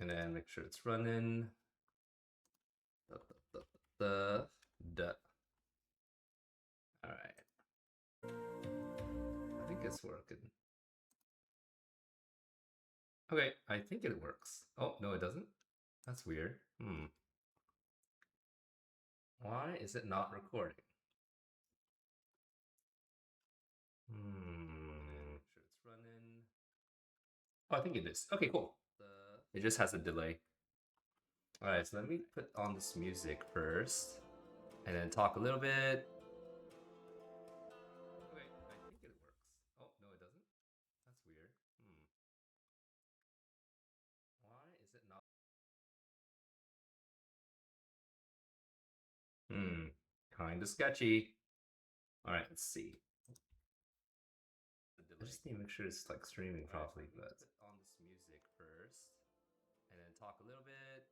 And then make sure it's running. The all right. I think it's working. Okay, I think it works. Oh no, it doesn't. That's weird. Why is it not recording? Sure it's running. Oh, I think it is. Okay, cool. It just has a delay. All right, so let me put on this music first, and then talk a little bit. Okay, I think it works. Oh no, it doesn't. That's weird. Why is it not? Kind of sketchy. All right, let's see. I just need to make sure it's like streaming properly. But put on this music first, and then talk a little bit.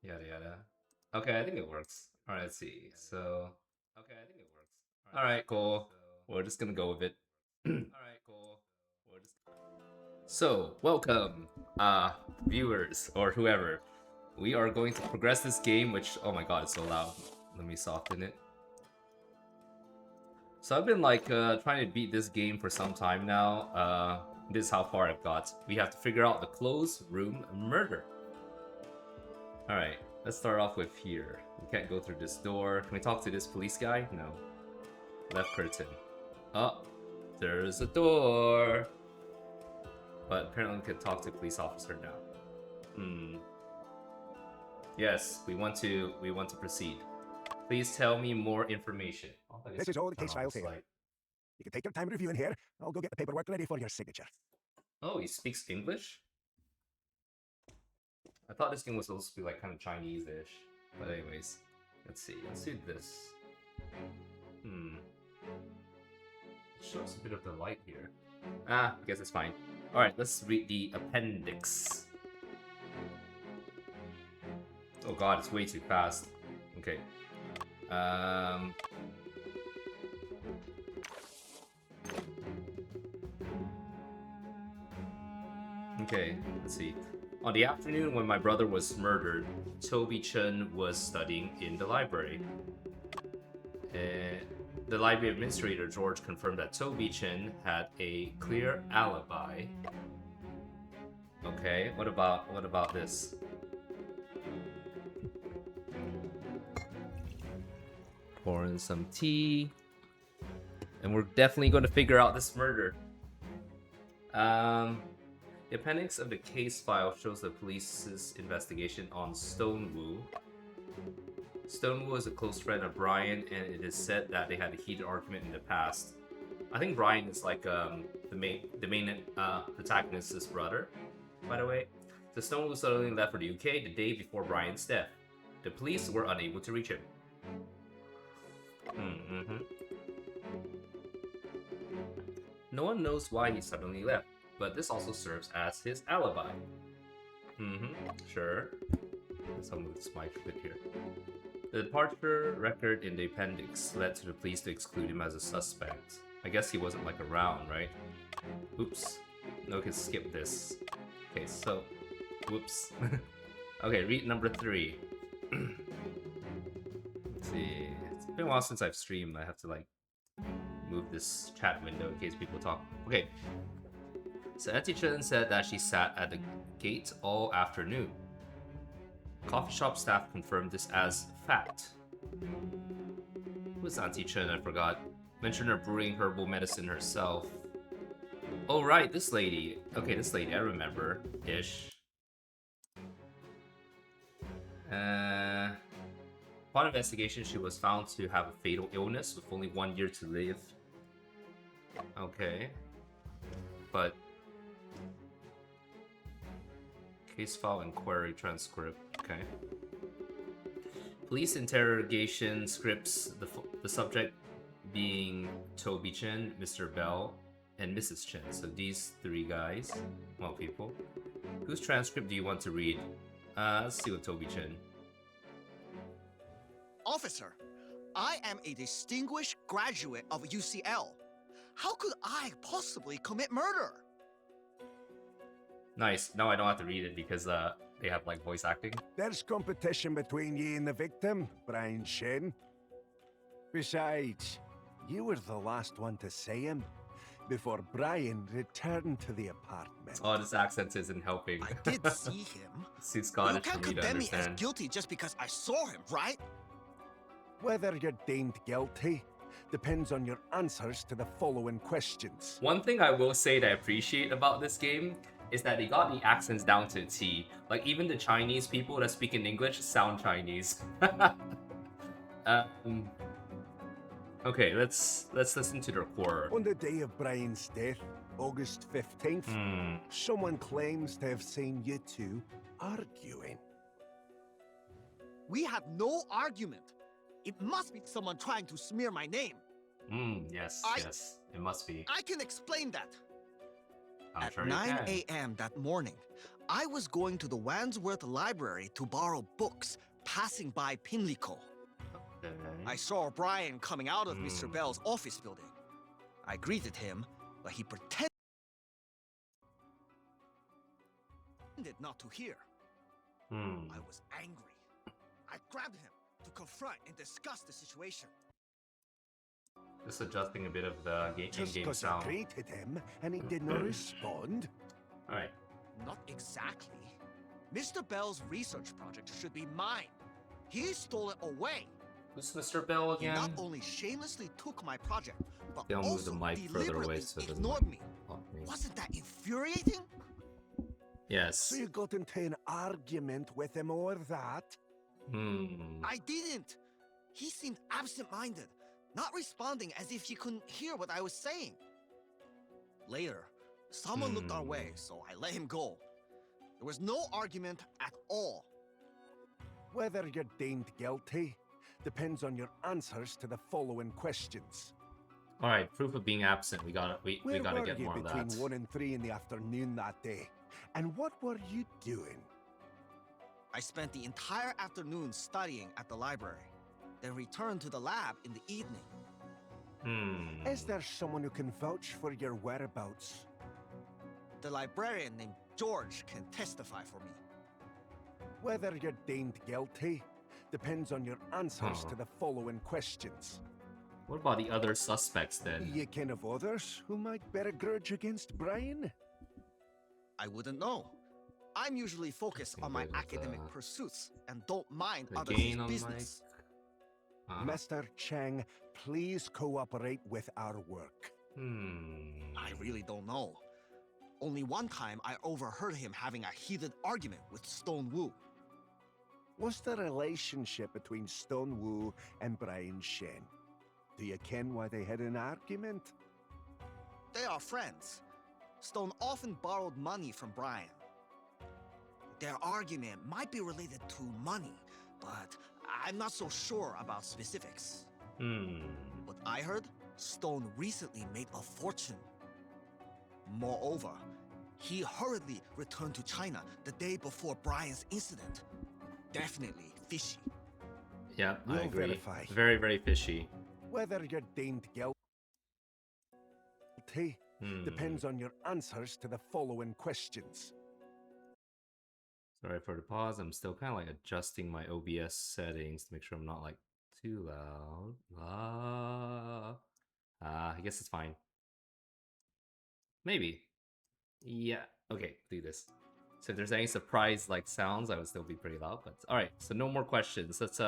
Yada yada. Okay, I think it works. All right, let's see. So, okay, I think it works. All right, cool. We're just gonna go with it. All right, cool. We're just. So, welcome, viewers or whoever. We are going to progress this game, which, oh my god, it's so loud. Let me soften it. So I've been like trying to beat this game for some time now. This is how far I've got. We have to figure out the closed room murder. Alright, let's start off with here. We can't go through this door. Can we talk to this police guy? No. Left curtain. Oh, there's a door. But apparently we can talk to police officer now. Yes, we want to proceed. Please tell me more information. This is all the case files here. You can take your time reviewing here. I'll go get the paperwork ready for your signature. Oh, he speaks English? I thought this game was supposed to be like kind of Chinese-ish. But anyways, let's see. Let's do this. It shows a bit of the light here. I guess it's fine. Alright, let's read the appendix. Oh god, it's way too fast. Okay. Okay, let's see. On the afternoon when my brother was murdered, Toby Chen was studying in the library. The library administrator, George, confirmed that Toby Chen had a clear alibi. Okay, what about this? Pouring some tea. And we're definitely going to figure out this murder. The appendix of the case file shows the police's investigation on Stonewu. Stonewu is a close friend of Brian, and it is said that they had a heated argument in the past. I think Brian is like the main protagonist's brother, by the way. So Stonewu suddenly left for the UK the day before Brian's death. The police were unable to reach him. No one knows why he suddenly left, but this also serves as his alibi. Sure. Let's move this mic a bit here. The departure record in the appendix led to the police to exclude him as a suspect. I guess he wasn't like around, right? Oops. No, we can skip this. Okay, so, whoops. Okay, read number 3. Let's see. It's been a while since I've streamed. I have to like move this chat window in case people talk. Okay. So Auntie Chen said that she sat at the gate all afternoon. Coffee shop staff confirmed this as fact. Who's Auntie Chen? I forgot. Mentioned her brewing herbal medicine herself. Oh right, this lady. Okay, this lady, I remember. Ish. Upon investigation, she was found to have a fatal illness with only 1 year to live. Okay. But case file inquiry transcript. Okay. Police interrogation scripts, the subject being Toby Chen, Mr. Bell, and Mrs. Chen. So these 3 guys, well, people. Whose transcript do you want to read? Let's see what Toby Chen. Officer, I am a distinguished graduate of UCL. How could I possibly commit murder? Nice. Now I don't have to read it because they have like voice acting. There's competition between ye and the victim, Brian Shen. Besides, you were the last one to see him before Brian returned to the apartment. Oh, this accent isn't helping. I did see him. See You Scottish for can't me to condemn me as understand. guilty just because I saw him, right? Whether you're deemed guilty depends on your answers to the following questions. One thing I will say that I appreciate about this game is that they got the accents down to a T. Like even the Chinese people that speak in English sound Chinese. Okay, let's listen to the record. On the day of Brian's death, August 15th, someone claims to have seen you two arguing. We had no argument. It must be someone trying to smear my name. Yes, I- yes, it must be. I can explain that. I'm At sure you 9 can. a.m. that morning, I was going to the Wandsworth Library to borrow books, passing by Pimlico. Okay. I saw Brian coming out of Mr. Hmm. Bell's office building. I greeted him, but he pretended not to hear. I was angry. I grabbed him to confront and discuss the situation. Just adjusting a bit of the Just in-game because I sound. greeted him and he did not respond. Alright. Not exactly. Mr. Bell's research project should be mine. He stole it away. Who's Mr. Bell He again? not only shamelessly took my project, but They'll move also the mic further deliberately away so it doesn't ignored me. block me. Wasn't that infuriating? Yes. So you got into an argument with him over that? I didn't. He seemed absent-minded, not responding as if he couldn't hear what I was saying. Later, someone looked our way, so I let him go. There was no argument at all. Whether you're deemed guilty depends on your answers to the following questions. Alright, proof of being absent. We gotta Where gotta were get you more of between that. 1 and 3 in the afternoon that day? And what were you doing? I spent the entire afternoon studying at the library, then returned to the lab in the evening. Is there someone who can vouch for your whereabouts? The librarian named George can testify for me. Whether you're deemed guilty depends on your answers Oh. to the following questions. What about the other suspects then? You ken of others who might bear a grudge against Brian? I wouldn't know. I'm usually focused on my Something with, academic pursuits and don't mind the others' gain on business. Mr. Chang, please cooperate with our work. I really don't know. Only one time I overheard him having a heated argument with Stone Wu. What's the relationship between Stone Wu and Brian Shen? Do you ken why they had an argument? They are friends. Stone often borrowed money from Brian. Their argument might be related to money, but I'm not so sure about specifics. What I heard, Stone recently made a fortune. Moreover, he hurriedly returned to China the day before Brian's incident. Definitely fishy. Yeah, I We'll agree. verify. Very, very fishy. Whether you're deemed guilty depends on your answers to the following questions. Sorry for the pause. I'm still kind of like adjusting my OBS settings to make sure I'm not like too loud. I guess it's fine. Maybe. Yeah. Okay, do this. So if there's any surprise like sounds, I would still be pretty loud. But all right. So no more questions. Let's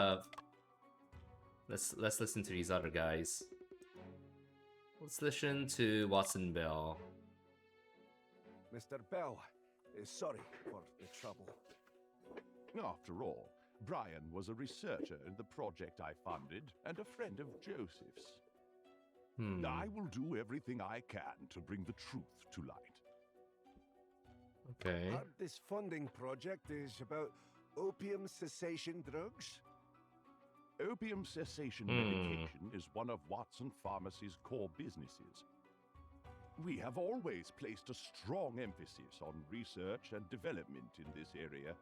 listen to these other guys. Let's listen to Watson Bell. Mr. Bell, sorry for the trouble. After all, Brian was a researcher in the project I funded and a friend of Joseph's. I will do everything I can to bring the truth to light. Okay. This funding project is about opium cessation drugs? Opium cessation medication is one of Watson Pharmacy's core businesses. We have always placed a strong emphasis on research and development in this area.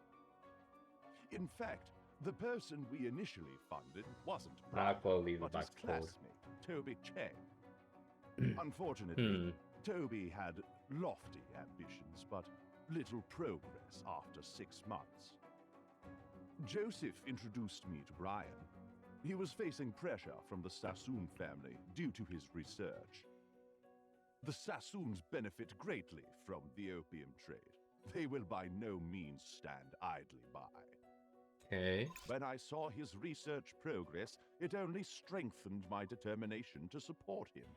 In fact, the person we initially funded wasn't Brian, I'll leave it but back his forward. classmate, Toby Chang. Unfortunately, Toby had lofty ambitions, but little progress after 6 months. Joseph introduced me to Brian. He was facing pressure from the Sassoon family due to his research. The Sassoons benefit greatly from the opium trade. They will by no means stand idly by. Okay. When I saw his research progress, it only strengthened my determination to support him.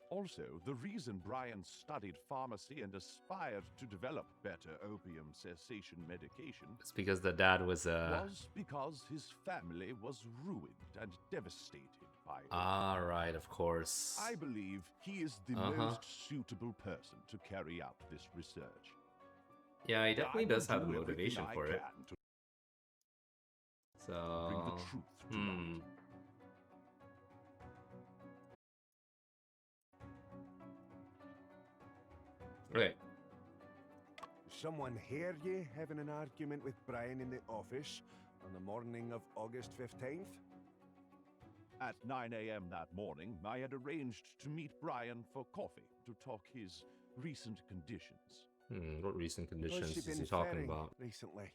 Also, the reason Brian studied pharmacy and aspired to develop better opium cessation medication It's because the dad was was because his family was ruined and devastated by it. Ah, right, of course. I believe he is the most suitable person to carry out this research. Yeah, he definitely I will does have the do everything motivation I for it. can to So, bring the truth to light. Okay. Someone hear you having an argument with Brian in the office on the morning of August 15th? At 9 a.m. that morning, I had arranged to meet Brian for coffee to talk his recent conditions. What recent How's conditions she is he been talking faring about? recently?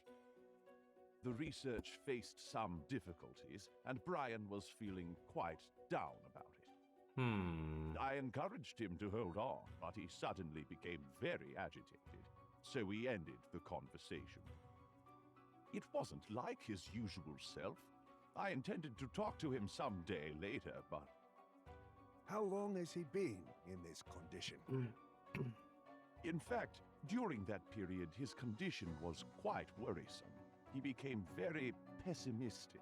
The research faced some difficulties, and Brian was feeling quite down about it. I encouraged him to hold on, but he suddenly became very agitated, so we ended the conversation. It wasn't like his usual self. I intended to talk to him some day later, but How long has he been in this condition? in fact, during that period, his condition was quite worrisome. He became very pessimistic.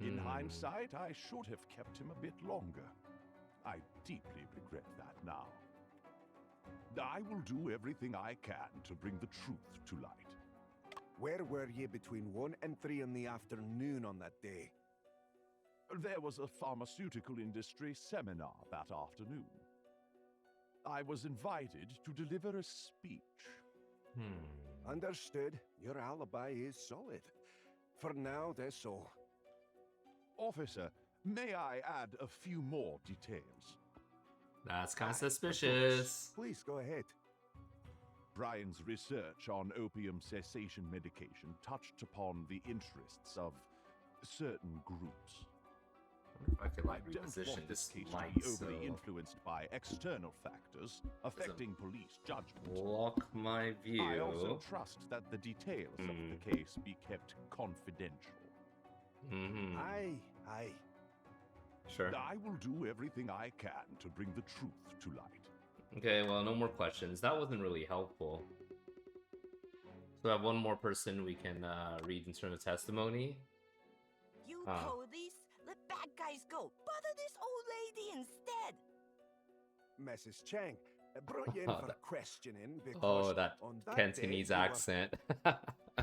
In hindsight, I should have kept him a bit longer. I deeply regret that now. I will do everything I can to bring the truth to light. Where were you between 1 and 3 in the afternoon on that day? There was a pharmaceutical industry seminar that afternoon. I was invited to deliver a speech. Understood. Your alibi is solid. For now, that's all. Officer, may I add a few more details? That's kind of Of course. suspicious. Please go ahead. Brian's research on opium cessation medication touched upon the interests of certain groups. I could I like don't reposition want this this case light to be so overly influenced by external factors affecting police judgment. block my view. I also trust that the details of the case be kept confidential. Aye, aye. Sure. I will do everything I can to bring the truth to light. Okay, well, no more questions. That wasn't really helpful. So I have one more person we can read in terms of testimony. You Ah. police, let bad guys go. Bother this old lady instead. Mrs. Chang, I brought you in Oh, for that- questioning because Oh, that on that Cantonese day you were- accent.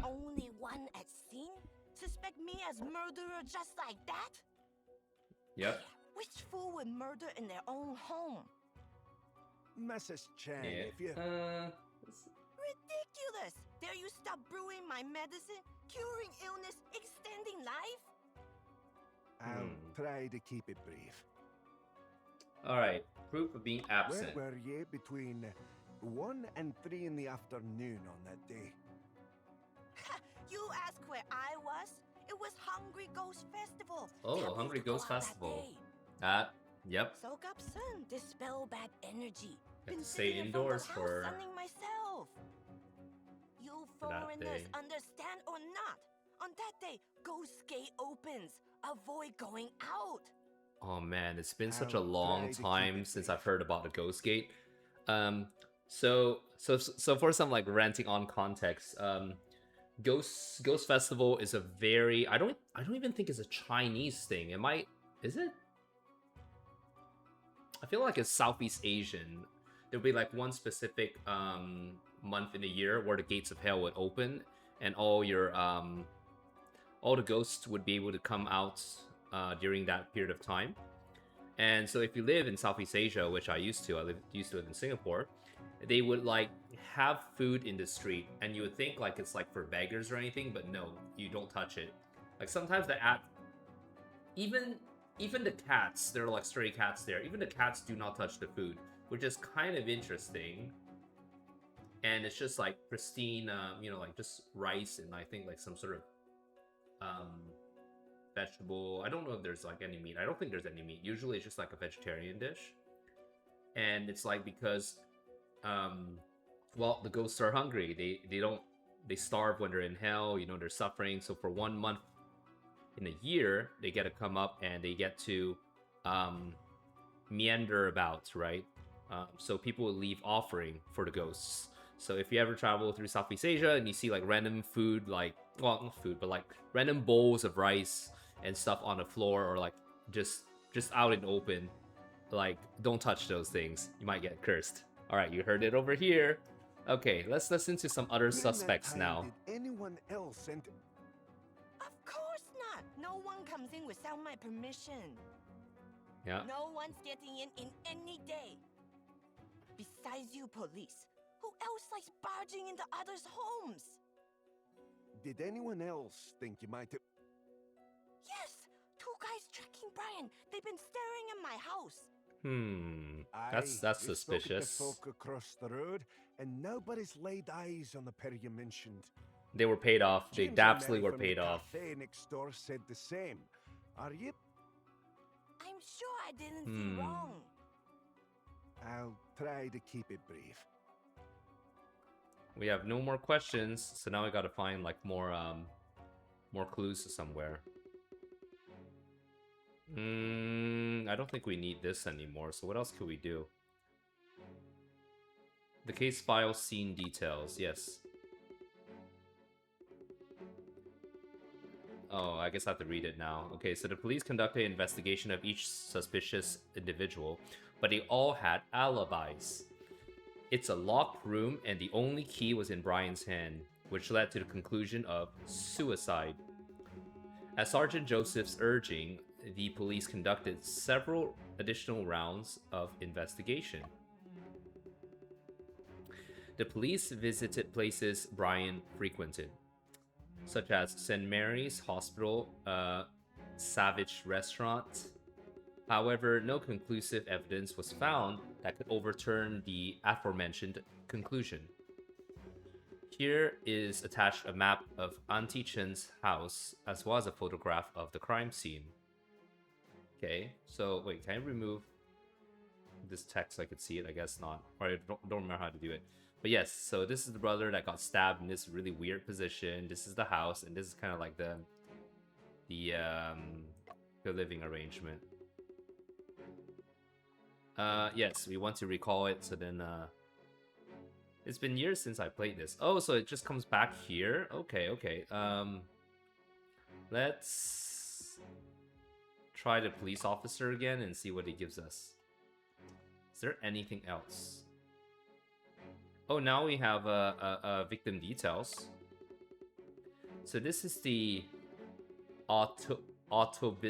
Only one at scene? Suspect me as murderer just like that? Yep. Which fool would murder in their own home? Mrs. Chang, Yeah. if you... Ridiculous! Dare you stop brewing my medicine, curing illness, extending life? I'll try to keep it brief. Alright, proof of being absent. Where were you between 1 and 3 in the afternoon on that day? You ask where I was? It was Hungry Ghost Festival. Oh, Tell me Hungry to go Ghost out that Festival. day. Yep. Soak up sun, dispel bad energy. Got Been to stay sitting in front indoors of house for- sunning myself. You For that foreigners day. understand or not? On that day, Ghost Gate opens. Avoid going out. Oh man, it's been such a I'll long try to keep time it since brief. I've heard about the Ghost Gate. So for some like ranting on context, Ghost Festival is a very I don't even think it's a Chinese thing. Is it? I feel like it's Southeast Asian. There'll be like one specific month in the year where the gates of hell would open and all the ghosts would be able to come out during that period of time. And so if you live in Southeast Asia, which I used to live in Singapore, they would like have food in the street, and you would think like it's like for beggars or anything, but no, you don't touch it. Like sometimes even the cats, there are like stray cats there. Even the cats do not touch the food, which is kind of interesting. and it's just like pristine, you know, like just rice and I think like some sort of vegetable. I don't know if there's like any meat. I don't think there's any meat. Usually it's just like a vegetarian dish. And it's like because well, the ghosts are hungry. They starve when they're in hell, you know, they're suffering. So for 1 month in a year, they get to come up and they get to meander about, right? So people will leave offering for the ghosts. So if you ever travel through Southeast Asia and you see like random food, like, well, not food, but like random bowls of rice and stuff on the floor, or like just out in open, like don't touch those things. You might get cursed. All right, you heard it over here. Okay, let's listen to some other During that suspects time, now. Did anyone else enter? Of course not. No one comes in without my permission. Yeah. No one's getting in any day. Besides you police, who else likes barging into others' homes? Did anyone else think you might have? Yes, two guys tracking Brian. They've been staring at my house. That's Aye, we spoke to suspicious. folk across the road, and nobody's laid eyes on the pair you mentioned. They were paid off. They James and absolutely Mary were from the paid off. cafe next door said the same. Are you? I'm sure I didn't see wrong. I'll try to keep it brief. We have no more questions, so now we gotta find like more clues somewhere. I don't think we need this anymore, so what else could we do? The case file scene details, yes. Oh, I guess I have to read it now. Okay, so the police conducted an investigation of each suspicious individual, but they all had alibis. It's a locked room, and the only key was in Brian's hand, which led to the conclusion of suicide. At Sergeant Joseph's urging, the police conducted several additional rounds of investigation. The police visited places Brian frequented, such as St. Mary's Hospital, Savage Restaurant. However, no conclusive evidence was found that could overturn the aforementioned conclusion. Here is attached a map of Auntie Chen's house, as well as a photograph of the crime scene. Okay, so wait, can I remove this text so I could see it? I guess not. Or I don't remember how to do it. But yes, so this is the brother that got stabbed in this really weird position. This is the house, and this is kind of like the living arrangement. Yes, we want to recall it, so then it's been years since I played this. Oh, so it just comes back here? Okay, okay. Let's try the police officer again and see what he gives us. Is there anything else? Oh, now we have victim details. So this is the autopsy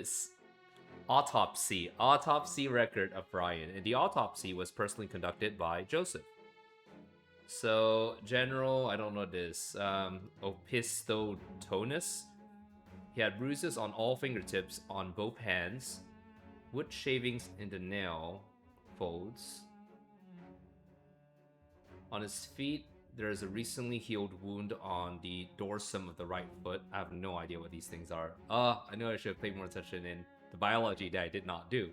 record of Brian, and the autopsy was personally conducted by Joseph. So general, I don't know this, Opisthotonus. He had bruises on all fingertips on both hands, wood shavings in the nail folds. On his feet, there is a recently healed wound on the dorsum of the right foot. I have no idea what these things are. I know I should have paid more attention in the biology that I did not do.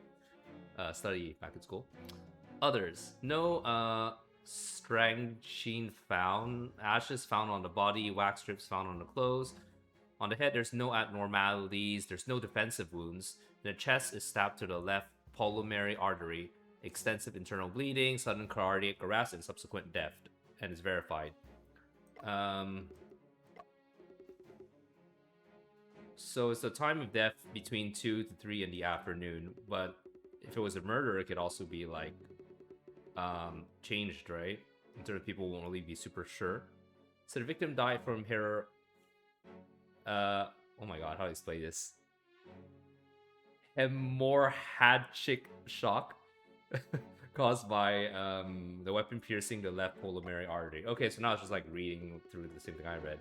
Study back in school. Others. No strychnine found. Ashes found on the body. Wax strips found on the clothes. On the head, there's no abnormalities. There's no defensive wounds. The chest is stabbed to the left pulmonary artery. Extensive internal bleeding, sudden cardiac arrest, and subsequent death, and is verified. So it's the time of death between 2 to 3 in the afternoon, but if it was a murder, it could also be like changed, right? In terms of people won't really be super sure. So the victim died from oh my god, how do I explain this? Hemorrhagic shock caused by the weapon piercing the left pulmonary artery. Okay, so now it's just like reading through the same thing I read.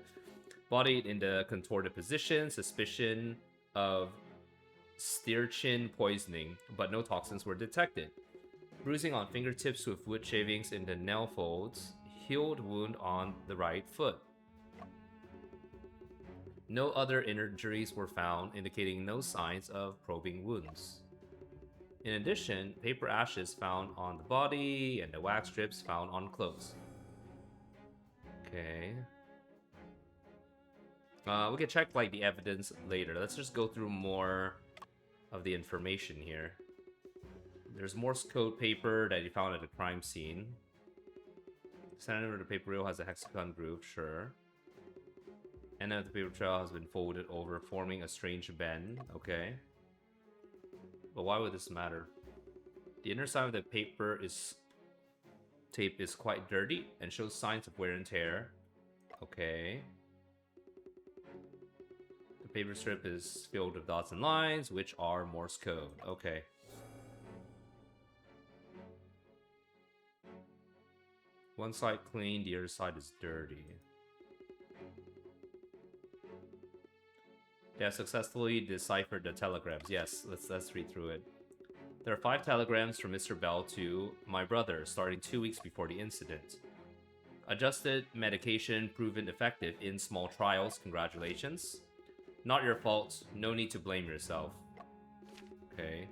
Bodied in the contorted position, suspicion of Stirchin poisoning, but no toxins were detected. Bruising on fingertips with wood shavings in the nail folds. healed wound on the right foot. No other injuries were found, indicating no signs of probing wounds. In addition, paper ashes found on the body and the wax strips found on clothes. Okay. We can check like the evidence later. Let's just go through more of the information here. There's Morse code paper that you found at the crime scene. Center of the paper reel has a hexagon groove, sure. End of the paper trail has been folded over, forming a strange bend. Okay. But why would this matter? The inner side of the tape is quite dirty and shows signs of wear and tear. Okay. The paper strip is filled with dots and lines, which are Morse code. Okay. One side clean, the other side is dirty. They have successfully deciphered the telegrams. Yes, let's read through it. There are 5 telegrams from Mr. Bell to my brother, starting 2 weeks before the incident. Adjusted medication proven effective in small trials. Congratulations. Not your fault. No need to blame yourself. Okay.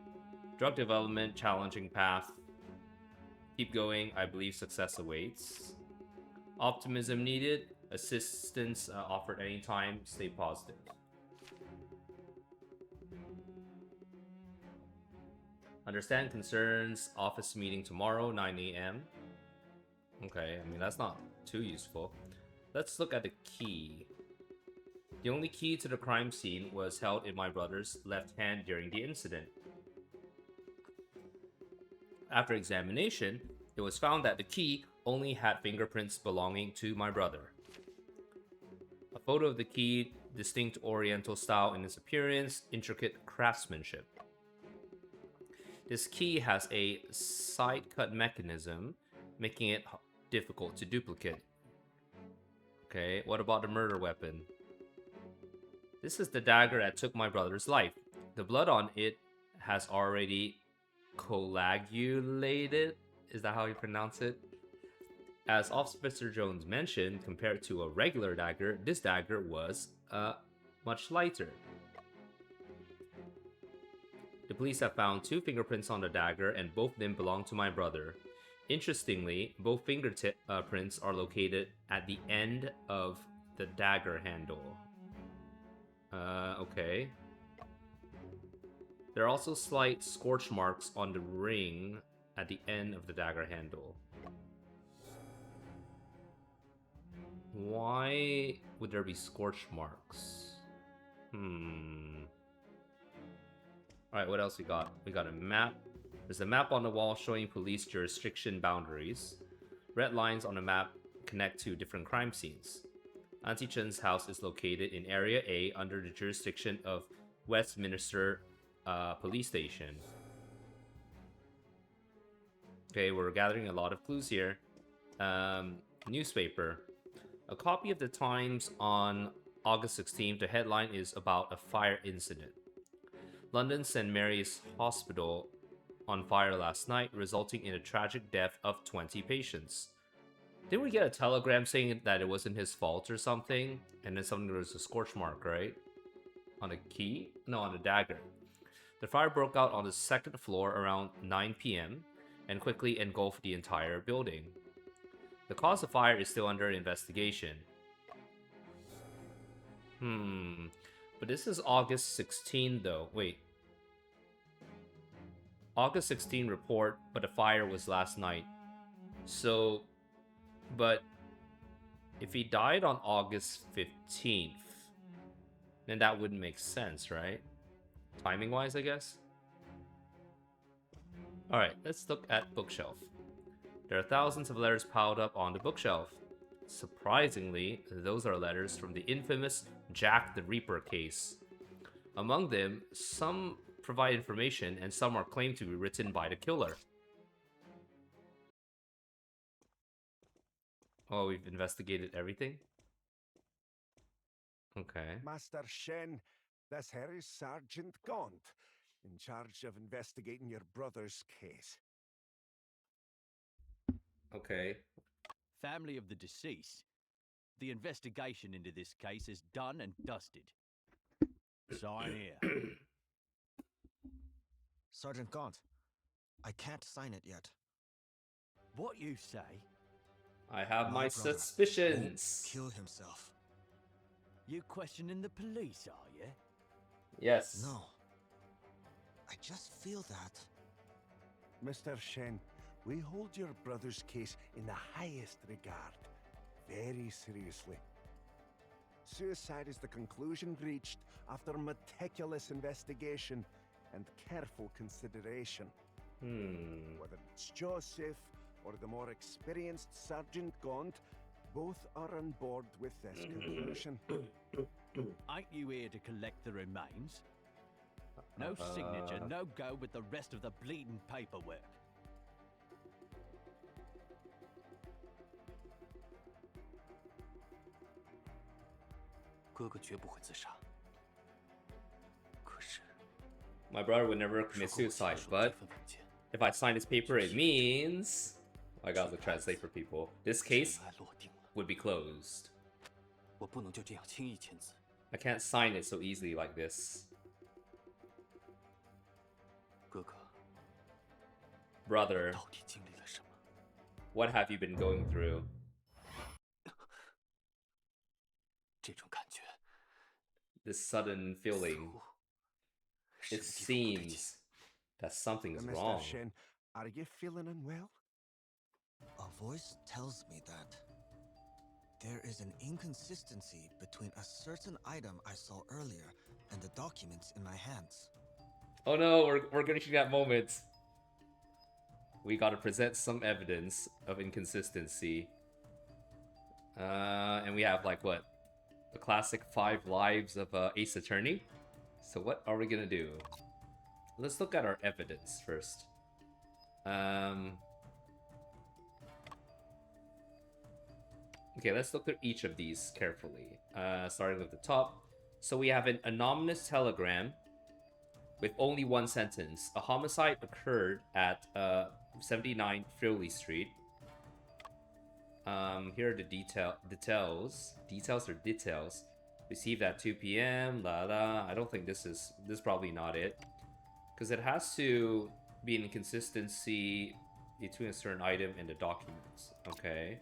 Drug development, challenging path. Keep going. I believe success awaits. Optimism needed. Assistance offered anytime. Stay positive. Understand concerns. Office meeting tomorrow, 9 a.m. Okay, I mean, that's not too useful. Let's look at the key. The only key to the crime scene was held in my brother's left hand during the incident. After examination, it was found that the key only had fingerprints belonging to my brother. A photo of the key, distinct oriental style in its appearance, intricate craftsmanship. This key has a side cut mechanism, making it difficult to duplicate. Okay, what about the murder weapon? This is the dagger that took my brother's life. The blood on it has already coagulated. Is that how you pronounce it? As Officer Jones mentioned, compared to a regular dagger, this dagger was much lighter. The police have found 2 fingerprints on the dagger, and both of them belong to my brother. Interestingly, both fingerprints are located at the end of the dagger handle. Okay. There are also slight scorch marks on the ring at the end of the dagger handle. Why would there be scorch marks? Alright, what else we got? We got a map. There's a map on the wall showing police jurisdiction boundaries. Red lines on the map connect to different crime scenes. Auntie Chen's house is located in Area A under the jurisdiction of Westminster Police Station. Okay, we're gathering a lot of clues here. Newspaper. A copy of the Times on August 16th. The headline is about a fire incident. London St. Mary's Hospital on fire last night, resulting in a tragic death of 20 patients. Didn't we get a telegram saying that it wasn't his fault or something? And then there was a scorch mark, right? On a key? No, on a dagger. The fire broke out on the 2nd floor around 9 p.m. and quickly engulfed the entire building. The cause of fire is still under investigation. But this is August 16 though. Wait. August 16 report, but the fire was last night. So, but if he died on August 15th, then that wouldn't make sense, right? Timing wise, I guess. Alright, let's look at bookshelf. There are thousands of letters piled up on the bookshelf. Surprisingly, those are letters from the infamous Jack the Ripper case. Among them, some provide information and some are claimed to be written by the killer. Oh, we've investigated everything? Okay. Master Shen, this here is Sergeant Gaunt, in charge of investigating your brother's case. Okay. family of the deceased, the investigation into this case is done and dusted. Sign here. Sergeant Gaunt, I can't sign it yet. What you say? I have my My brother suspicions. Kill himself. You questioning the police, are you? Yes. No. I just feel that. Mr. Shen, we hold your brother's case in the highest regard. Very seriously. Suicide is the conclusion reached after meticulous investigation and careful consideration. Whether it's Joseph or the more experienced Sergeant Gaunt, both are on board with this conclusion. Ain't you here to collect the remains? No signature, no go with the rest of the bleeding paperwork. My brother would never commit suicide, but if I sign this paper, it means I gotta translate for people. This case would be closed. I can't sign it so easily like this. Brother, what have you been going through? This sudden feeling. It seems that something's Mr. wrong. Shen, are you feeling unwell? A voice tells me that there is an inconsistency between a certain item I saw earlier and the documents in my hands. Oh no, we're gonna see that moment. We gotta present some evidence of inconsistency. And we have like what? The classic 5 lives of Ace Attorney. So what are we gonna do? Let's look at our evidence first. Okay, let's look at each of these carefully. Starting with the top. So we have an anonymous telegram with only one sentence. A homicide occurred at 79 Friuli Street. Here are the details. Details or details. Received at 2 p.m. La la. I don't think this is probably not it, because it has to be an inconsistency between a certain item and the documents. Okay.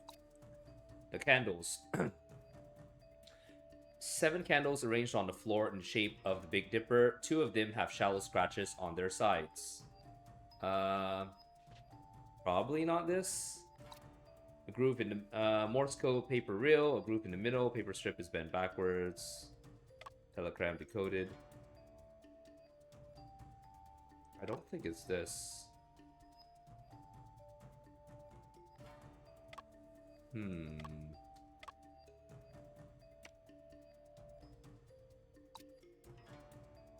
The candles. 7 candles arranged on the floor in the shape of the Big Dipper. 2 of them have shallow scratches on their sides. Probably not this. A groove in the Morse code paper reel. A groove in the middle. Paper strip is bent backwards. Telegram decoded. I don't think it's this.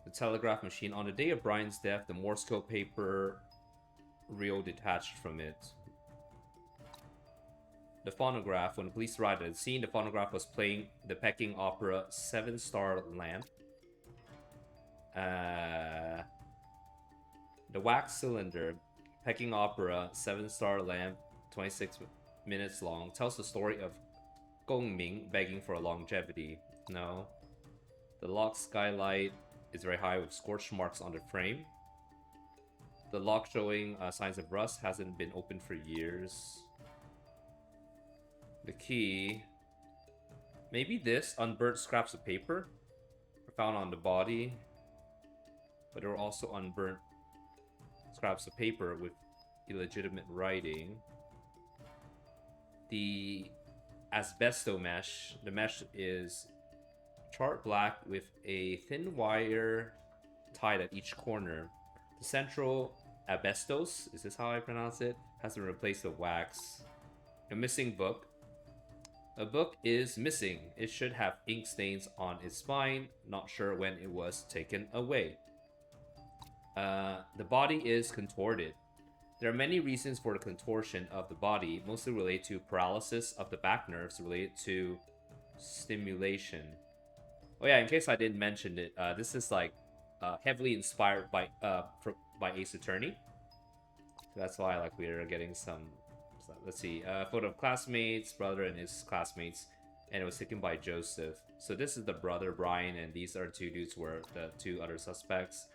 The telegraph machine. On the day of Brian's death, the Morse code paper reel detached from it. The phonograph. When the police arrived at the scene, the phonograph was playing the Peking opera 7-Star Lamp. The wax cylinder, Peking opera 7-Star Lamp, 26 minutes long, tells the story of Gong Ming begging for longevity. No. The lock skylight is very high with scorch marks on the frame. The lock showing signs of rust, hasn't been opened for years. The key. Maybe this. Unburnt scraps of paper were found on the body. But there were also unburnt scraps of paper with illegitimate writing. The asbesto mesh. The mesh is chart black with a thin wire tied at each corner. The central asbestos, is this how I pronounce it, has been replaced with wax. A missing book. A book is missing. It should have ink stains on its spine. Not sure when it was taken away. The body is contorted. There are many reasons for the contortion of the body, mostly related to paralysis of the back nerves related to stimulation. Oh yeah, in case I didn't mention it, this is like heavily inspired by Ace Attorney. So that's why like we're getting some Let's see. Photo of classmates, brother and his classmates, and it was taken by Joseph. So this is the brother Brian, and these are two dudes were the two other suspects.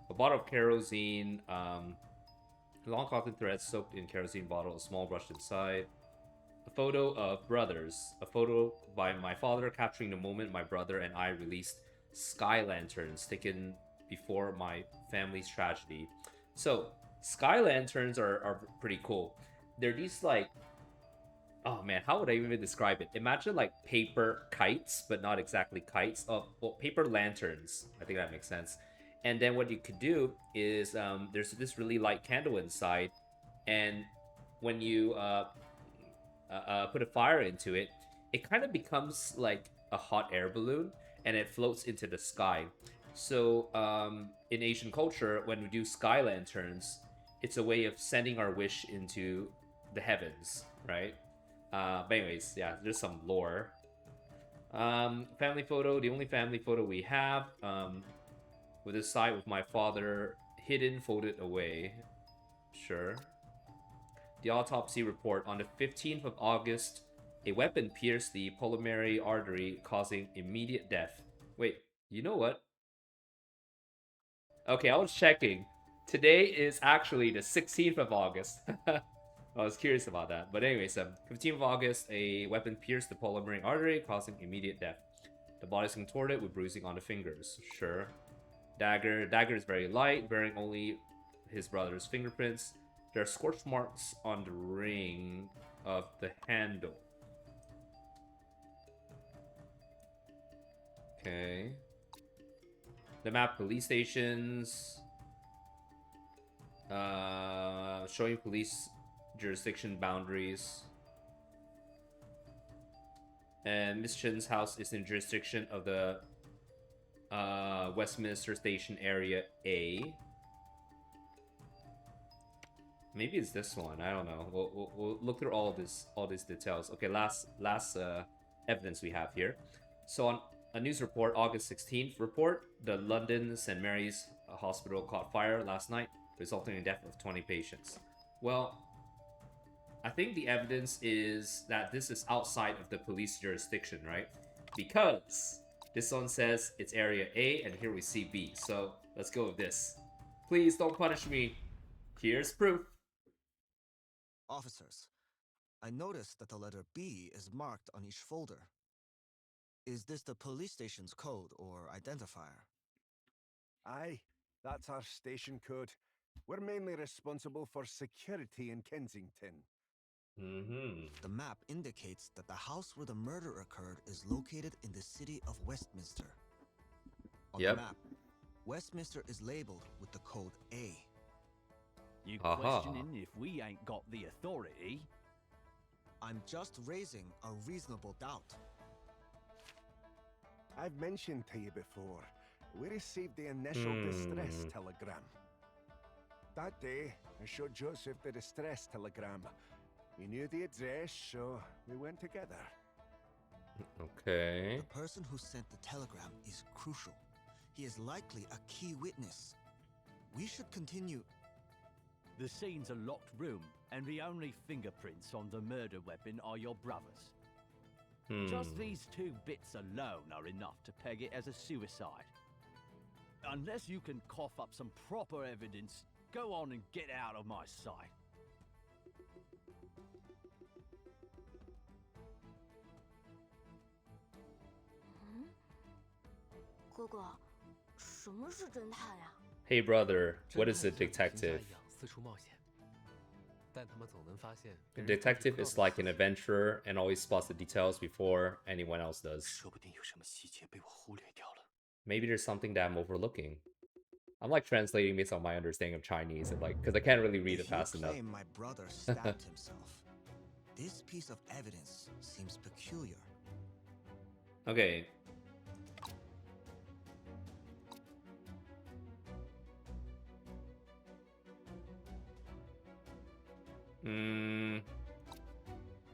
A bottle of kerosene, long cotton thread soaked in kerosene bottle, a small brush inside. A photo of brothers. A photo by my father capturing the moment my brother and I released sky lanterns taken before my family's tragedy. So, sky lanterns are pretty cool. They're these like, oh man, how would I even describe it? Imagine like paper kites, but not exactly kites. Oh, well, paper lanterns. I think that makes sense. And then what you could do is there's this really light candle inside, and when you put a fire into it, it kind of becomes like a hot air balloon, and it floats into the sky. So in Asian culture, when we do sky lanterns, it's a way of sending our wish into the heavens, right? But anyways, yeah, there's some lore. Family photo, the only family photo we have, with this side with my father hidden, folded away. Sure. The autopsy report on the 15th of August, a weapon pierced the pulmonary artery, causing immediate death. Wait, you know what? Okay, I was checking. Today is actually the 16th of August. I was curious about that. But anyways, 15th of August, a weapon pierced the pulmonary artery, causing immediate death. The body is contorted with bruising on the fingers. Sure. Dagger is very light, bearing only his brother's fingerprints. There are scorch marks on the ring of the handle. Okay. The map, police stations. Showing police jurisdiction boundaries. And Miss Chen's house is in jurisdiction of the Westminster Station Area A. Maybe it's this one. I don't know. We'll look through all these details. Okay, last evidence we have here. So on a news report, August 16th report, the London St. Mary's Hospital caught fire last night, resulting in the death of 20 patients. Well, I think the evidence is that this is outside of the police jurisdiction, right? Because this one says it's Area A, and here we see B. So let's go with this. Please don't punish me. Here's proof. Officers, I noticed that the letter B is marked on each folder. Is this the police station's code or identifier? Aye, that's our station code. We're mainly responsible for security in Kensington. The map indicates that the house where the murder occurred is located in the city of Westminster. On Yep. the map, Westminster is labeled with the code A. You Aha. questioning if we ain't got the authority? I'm just raising a reasonable doubt. I've mentioned to you before, we received the initial distress telegram. That day, I showed Joseph the distress telegram. We knew the address, so we went together. Okay. The person who sent the telegram is crucial. He is likely a key witness. We should continue. The scene's a locked room, and the only fingerprints on the murder weapon are your brother's. Just these two bits alone are enough to peg it as a suicide. Unless you can cough up some proper evidence, go on and get out of my sight. 哥哥，什么是侦探呀？ Hey brother, what is a 侦探像行家 detective? 一样四处冒险，但他们总能发现 A 别人不知 detective 道 is 的 like an 细节 adventurer and always spots the details before anyone else does. 说不定有什么细节被我忽略掉了。 Maybe there's something that I'm overlooking. I'm like translating based on my understanding of Chinese, and like, because I can't really read it If you fast enough. claim my brother stabbed himself, this piece of evidence seems peculiar. Okay.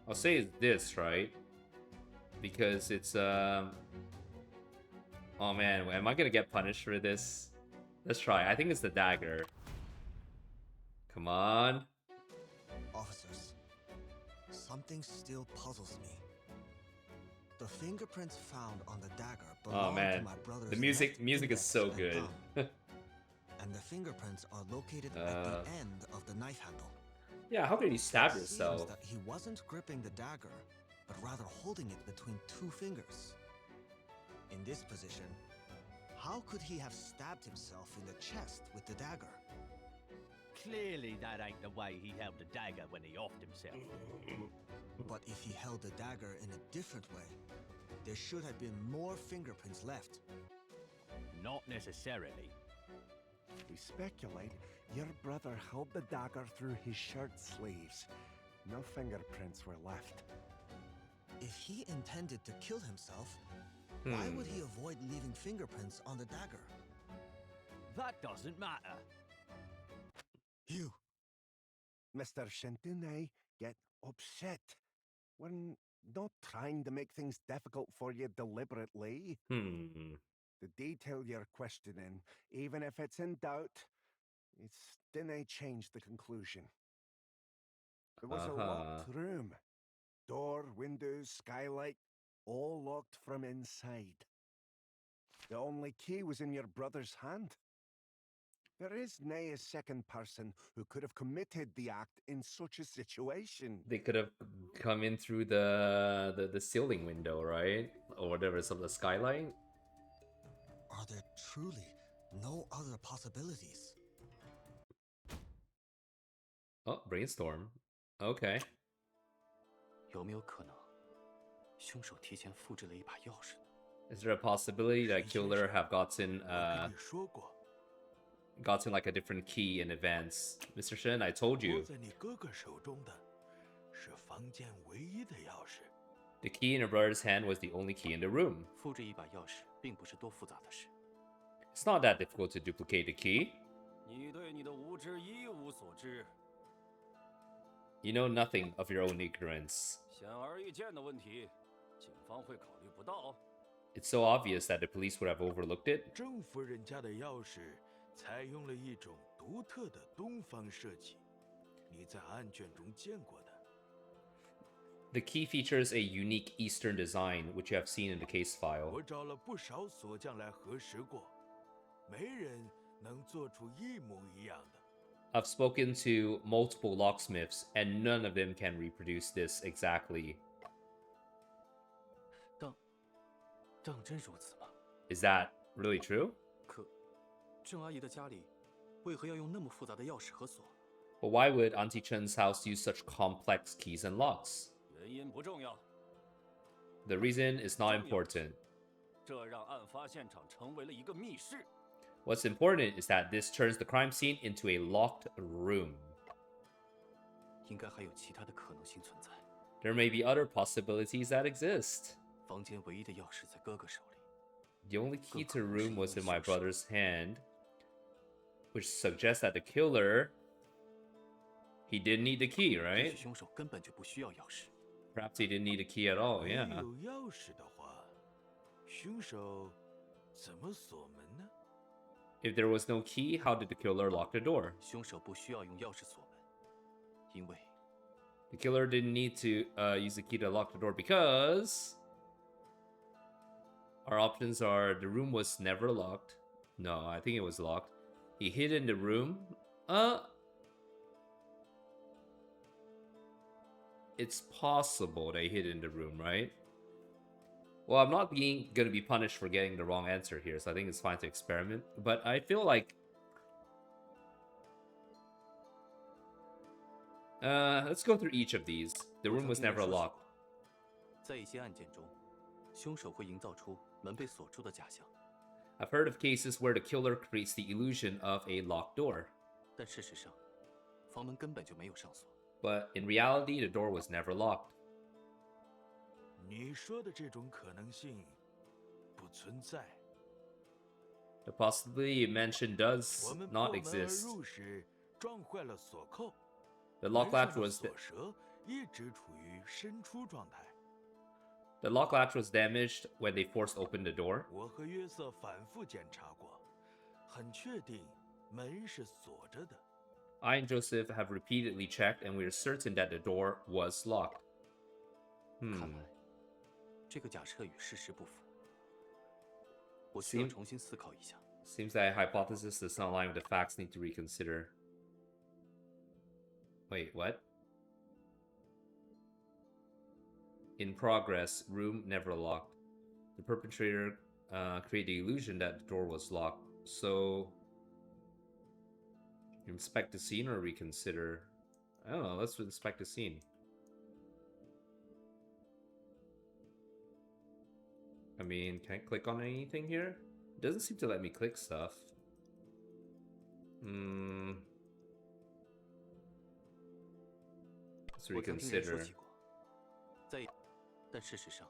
I'll say it's this, right? Because it's oh man, am I gonna get punished for this? Let's try. I think it's the dagger. Come on. Officers, something still puzzles me. The fingerprints found on the dagger Oh belong to man, my brother's the music left is index so and good. thumb, and the fingerprints are located at the end of the knife handle. Yeah, how could you stab It seems yourself? that he wasn't gripping the dagger, but rather holding it between two fingers. In this position, how could he have stabbed himself in the chest with the dagger? Clearly, that ain't the way he held the dagger when he offed himself. But if he held the dagger in a different way, there should have been more fingerprints left. Not necessarily. We speculate your brother held the dagger through his shirt sleeves. No fingerprints were left. If he intended to kill himself, why would he avoid leaving fingerprints on the dagger? That doesn't matter. You. Mr. Shentune, get upset. We're not trying to make things difficult for you deliberately. The detail you're questioning, even if it's in doubt, it's didn't change the conclusion. It was a locked room. Door, windows, skylight, all locked from inside. The only key was in your brother's hand. There is nay a second person who could have committed the act in such a situation. They could have come in through the ceiling window, right? Or whatever, some of the skylight. Are there truly no other possibilities? Oh, brainstorm. Okay. 有没有可能，凶手提前复制了一把钥匙呢？ Is there a possibility that killer have gotten 我跟你说过， gotten like a different key in advance? Mr. Shen, I told 握 you. 在你哥哥手中的是房间唯一的钥匙。 The key in your brother's hand was the only key in the room. 复制一把钥匙并不是多复杂的事。 It's not that difficult to duplicate the key. 你对你的无知一无所知。 You know nothing of your own ignorance. 显而易见的问题，警方会考虑不到。 It's so obvious that the police would have overlooked it. 郑夫人家的钥匙采用了一种独特的东方设计，你在案卷中见过的。 The key features a unique Eastern design, which you have seen in the case file. 我找了不少锁匠来核实过，没人能做出一模一样的。 I've spoken to multiple locksmiths, and none of them can reproduce this exactly. 当真如此吗？ Is that really true? 可，郑阿姨的家里为何要用那么复杂的钥匙和锁？ But why would Auntie Chen's house use such complex keys and locks? 原因不重要， The reason is not important. 这让案发现场成为了一个密室。 What's important is that this turns the crime scene into a locked room. 应该还有其他的可能性存在。 There may be other possibilities that exist. 房间唯一的钥匙在哥哥手里。 The only key to the room was in my brother's hand, which suggests that the killer, he didn't need the key, 也 right? 许凶手根本就不需要钥匙。 Perhaps he didn't need a key at all, 没 yeah. 有钥匙的话，凶手怎么锁门呢？ If there was no key, how did the killer lock the door? 凶手不需要用钥匙锁门，因为 The killer didn't need to use the key to lock the door because our options are the room was never locked. No, I think it was locked. He hid in the room. It's possible they hid in the room, right? Well, I'm not gonna be punished for getting the wrong answer here, so I think it's fine to experiment. But I feel like let's go through each of these. The room was never locked. 在一些案件中，凶手会营造出门被锁住的假象， I've heard of cases where the killer creates the illusion of a locked door. 但事实上，房门根本就没有上锁。 But in reality, the door was never locked. 你说的这种可能性不存在。 The possibility you mentioned does 我们 not 破门而 exist. 入时撞坏了锁扣， The lock 门 latch 上的 was 锁舌一直处于伸出状态。 the lock latch was damaged when they forced open the door. 我和约瑟反复检查过，很确定门是锁着的。 I and Joseph have repeatedly checked, and we are certain that the door was locked. 看来这个假设与事实不符，我需要重新思考一下。 Seems that hypothesis does not align with the facts. Need to reconsider. Wait, what? In progress. Room never locked. The perpetrator created the illusion that the door was locked. So, inspect the scene or reconsider? I don't know. Let's inspect the scene. I mean, can I click on anything here? It doesn't seem to let me click stuff. Let's 我曾听人说 reconsider. 起过，但事实上，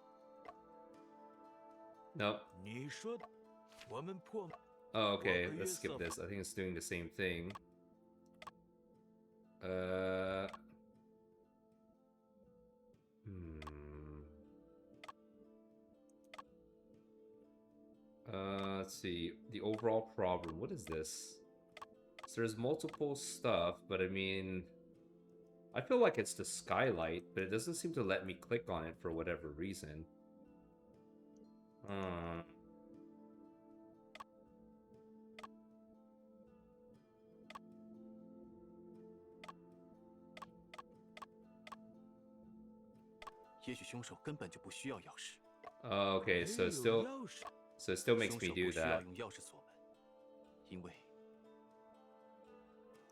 Nope. 你说的，我们破。 Oh, okay. Well, Let's skip yes, this. I think it's doing the same thing. Let's see. The overall problem. What is this? So there's multiple stuff, but I mean, I feel like it's the skylight, but it doesn't seem to let me click on it for whatever reason. 也许凶手根本就不需要钥匙。 Oh, okay, so it 没 still 有钥匙。 so it still makes 凶 me 手 do 不需要 that. 用钥匙锁门，因为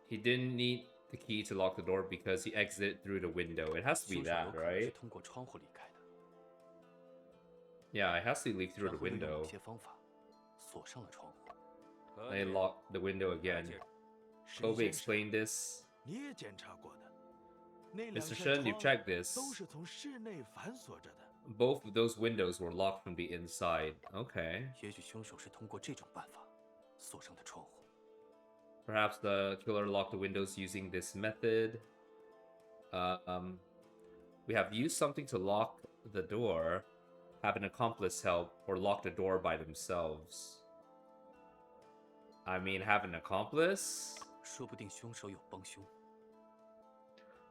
He didn't need the key to lock the door because he exited through the window. It has to be 凶手有 that, 可能是 right? 通过窗户离开的， Yeah, it has to leave through 然 the 后又用某 window. 些方法锁上了窗户。 可 They 以 lock the window again. 沈 Kobe 先生， explained this. 你也检查过的，那两 Mr. 扇 Shen, you've 窗 checked this. 都是从室内反锁着的。 Both of those windows were locked from the inside. Okay. 也许凶手是通过这种办法锁上的窗户。 Perhaps the killer locked the windows using this method. We have used something to lock the door, have an accomplice help, or lock the door by themselves. I mean, have an accomplice? 说不定凶手有帮凶。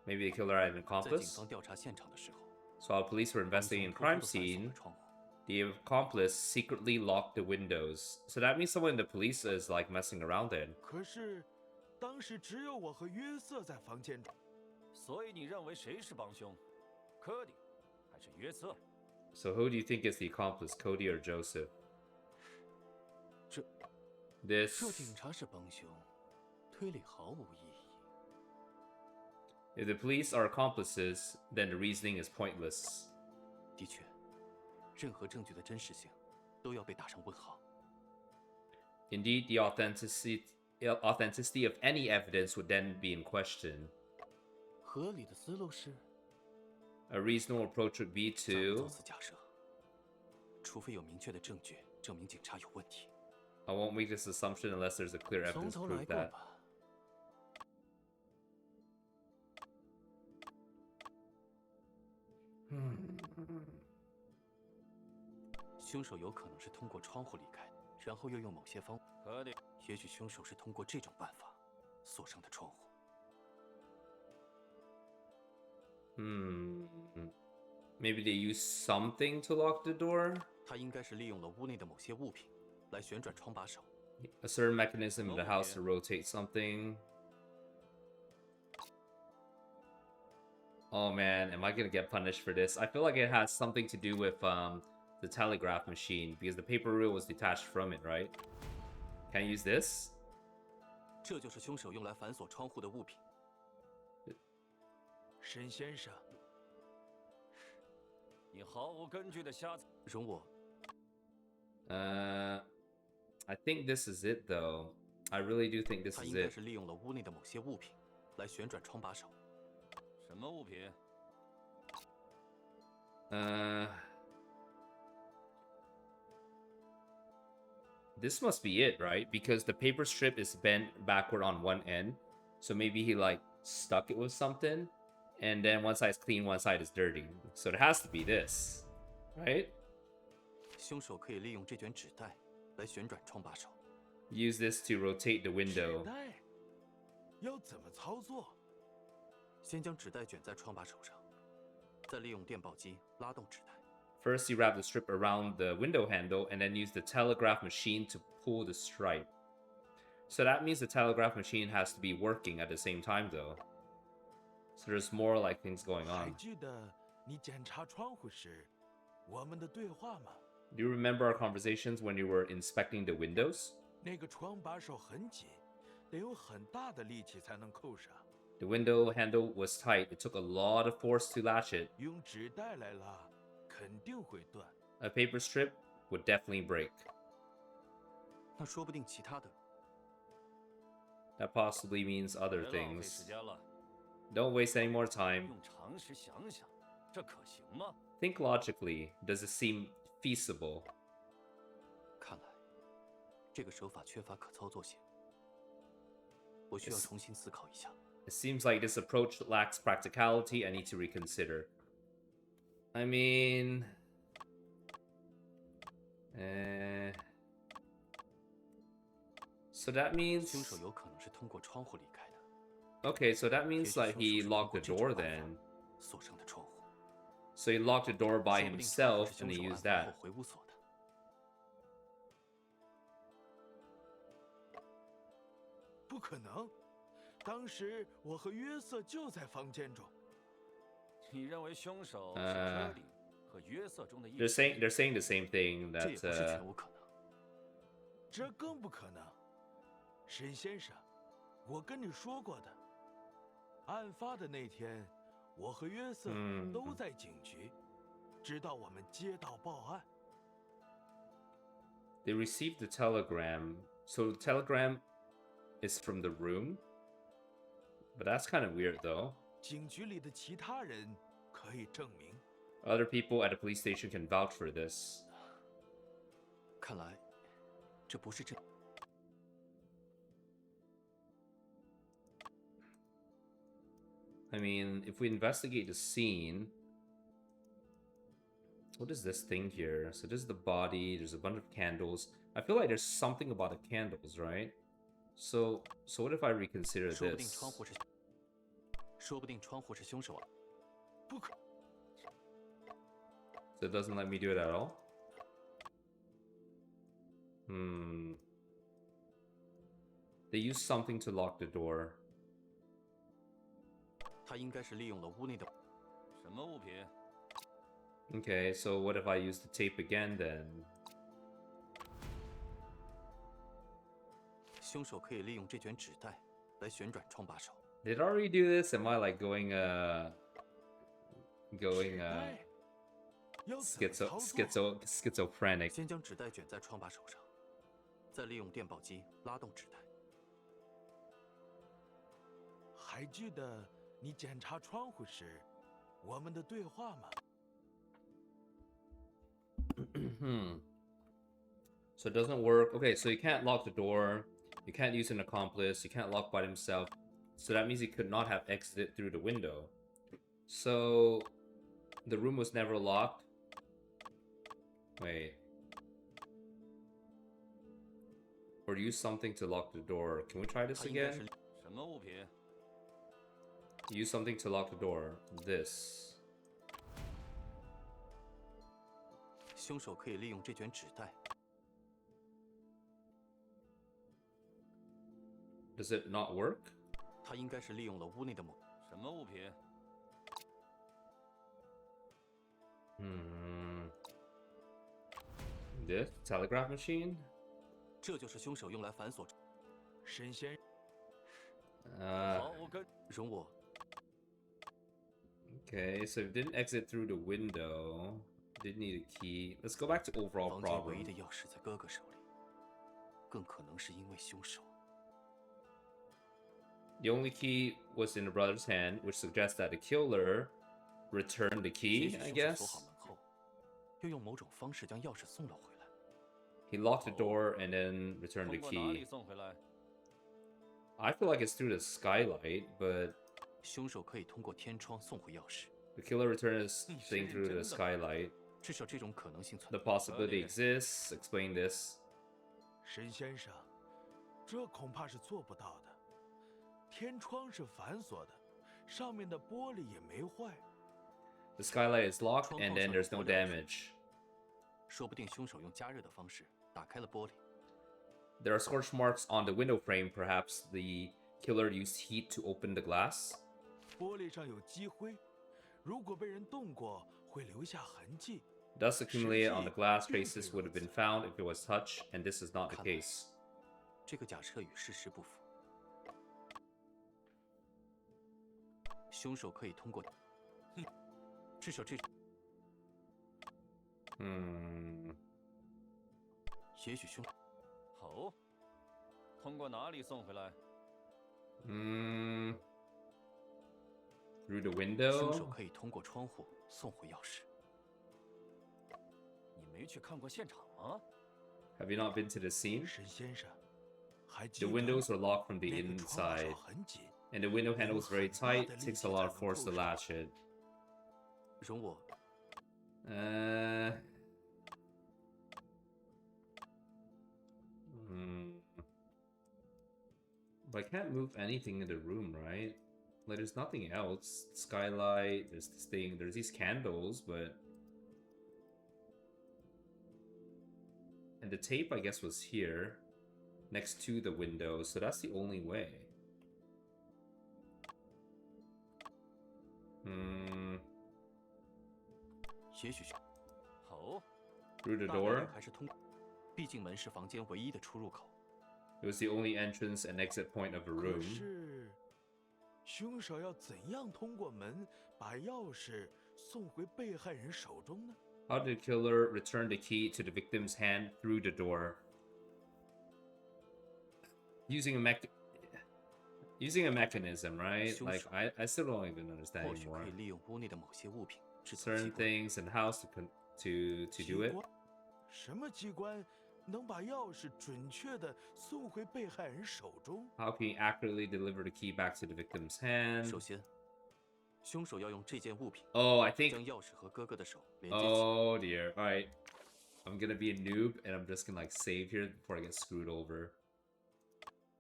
Maybe the killer had an 在警 accomplice? 方调查现场的时候， So while police were 帮凶 investigating a 偷偷 crime 地反锁 scene, 了窗户。 the accomplice secretly locked the windows. So that means someone in the police is like messing around then. 可是，当时只有我和约瑟在房间中。所以你认为谁是帮凶？科迪还是约瑟？ So who do you think is the accomplice, Cody or Joseph? 这 This. 若警察是帮凶，推理毫无意义。 If the police are accomplices, then the reasoning is pointless. 的确，任何证据的真实性都要被打上问号。 Indeed, the authenticity of any evidence would then be in question. 合理的思路是 A reasonable approach would be 造 to... 此假设，除非有明确的证据证明警察有问题。 I won't make this assumption unless there's a clear 从 evidence to 头来 prove 过 that. 吧。凶手有可能是通过窗户离开的，然后又用某些方，科迪，也许凶手是通过这种办法锁上的窗户。 Maybe they use something to lock the door? 他应该是利用了屋内的某些物品来旋转窗把手。 A certain mechanism in the house to rotate something? Oh man, am I gonna get punished for this? I feel like it has something to do with the telegraph machine because the paper reel was detached from it, right? Can I use this? 这就是凶手用来反锁窗户的物品。沈先生，你毫无根据的瞎猜。容我 I think this is it though. I really do think this 他 is 应该 it. 是利用了屋内的某些物品来旋转窗把手。什么物品？ This must be it, right? Because the paper strip is bent backward on one end. So maybe he like stuck it with something. And then one side's clean, one side is dirty. So it has to be this, right? 凶手可以利用这卷纸袋来旋转窗把手。 Use this to rotate the 纸 window. 袋要怎么操作？先将纸袋卷在窗把手上，再利用电报机拉动纸带。 First, you wrap the strip around the window handle and then use the telegraph machine to pull the stripe. So that means the telegraph machine has to be working at the same time, though. So there's more like things going 还 on. 记得你检查窗户时我们的对话吗？ Do you remember our conversations when you were inspecting the windows? 那个窗把手很紧，得用很大的力气才能扣上。 The window handle was tight. It took a lot of force to latch it. 用纸带来拉，肯定会断。 A paper strip would definitely break. 那说不定其他的 That possibly means other 别浪费时 things. 间了， Don't waste any more time. 用常识想想，这可行吗？ Think logically. Does it seem feasible? 看来，这个手法缺乏可操作性。我需要重新思考一下。 It seems like this approach lacks practicality. I need to reconsider. I mean... So that 凶 means... 手有可能是通过窗户离开的， Okay, so that 也 means 许 like 凶 he 手是通 locked 过 the 这种 door 办法 then. 锁上的窗户。 So he locked the door by 说不定窗户 himself 是 and 凶 he 手 used 案发后 that. 回屋锁的。不可能，当时我和约瑟就在房间中。你认为凶手是科里和约瑟中的一 They're saying the same thing 这也 that 不是全无可能。这更不可能，沈先生，我跟你说过的，案发的那天，我和约瑟都在警局，直到我们接到报案。 they received the telegram. So the telegram is from the room. But that's kind of weird though. 警局里的其他人可以证明， Other people at the police station can vouch for this. 看来，这不是真。 I mean, if we investigate the scene, what is this thing here? So this is the body. There's a bunch of candles. I feel like there's something about the candles, right? So what if I reconsider 说不定 this? 窗户是，说不定窗户是凶手啊！不可。 So it doesn't let me do it at all? They use something to lock the door. 他应该是利用了屋内的。什么物品？ Okay, so what if I use the tape again then? 凶手可以利用这卷纸带来旋转窗把手。 Did I already do this? Am I like going 要怎么操作？ schizophrenic? 先将纸带卷在窗把手上，再利用电报机拉动纸带。还记得你检查窗户时我们的对话吗？ So it doesn't work. Okay, so you can't lock the door. You can't use an accomplice. You can't lock by himself. So that means he could not have exited through the window. So the room was never locked. Wait. Or use something to lock the door. Can we try this 他应该 again? 是什么物品？ Use something to lock the door. This. 凶手可以利用这卷纸带。 Does it not work? 他应该是利用了屋内的某。什么物品？ This telegraph machine? 这就是凶手用来反锁。沈先生，好，我跟容我 Okay, so it didn't exit through the window. Didn't need a key. Let's go back to overall 房间唯一 problem. 的钥匙在哥哥手里，更可能是因为凶手。 The only key was in the brother's hand, which suggests that the killer returned the 也 key, 许 I 凶手 guess. 锁好门后，又用某种方式将钥匙送了回来。 He locked the door and then returned the 通过哪里 key. 送回来？ I feel like it's through the skylight, but 凶手可以通过天窗送回钥匙， the killer returned this 你是 thing 认 through 真 the 的吗？ skylight. 至少这种可能性存 The 在。 possibility exists. Explain this. 沈先生，这恐怕是做不到的。天窗是反锁的，上面的玻璃也没坏。The skylight is locked, and then there's no 窗口上有 damage. 说不定凶手用加热的方式打开了玻璃。 There are scorch marks on the window frame. Perhaps the killer used heat to open the glass. 玻璃上有积灰，如果被人动过，会留下痕迹。 Dust accumulated on the glass traces would have been found if it was touched, and this is not the case. 这个假设与事实不符。凶手可以通过，至少这，也许凶，好，通过哪里送回来？ Through the 凶 window. 手可以通过窗户送回钥匙。你没去看过现场吗？ Have you not been to the scene? 沈先生，还记 The 得 windows are locked from the 那个窗 inside, 手很紧， and the window handle is very tight. It takes a lot of force to latch it. 容我 But I can't move anything in the room, right? Like, there's nothing else. Skylight, there's this thing, there's these candles, but... And the tape, I guess, was here, next to the window, so that's the only way. 也许凶，好， Through the 大概率 door. 还是通过，毕竟门是房间唯一的出入口。 It was the only entrance and exit point of a 可 room. 是，凶手要怎样通过门把钥匙送回被害人手中呢？ How did the killer return the key to the victim's hand through the door? Using a mechanism, right? Like, I still don't even understand 或许 anymore. 可以利用屋内的某些物品制造 Certain 机关。 things in the house to do it. 机关？什么机关能把钥匙准确地送回被害人手中？ How can you accurately deliver the key back to the victim's hand? 首先，凶手要用这件物品 Oh, I think. 将钥匙和哥哥的手连接起。 Oh dear. All right, I'm gonna be a noob, and I'm just gonna like save here before I get screwed over.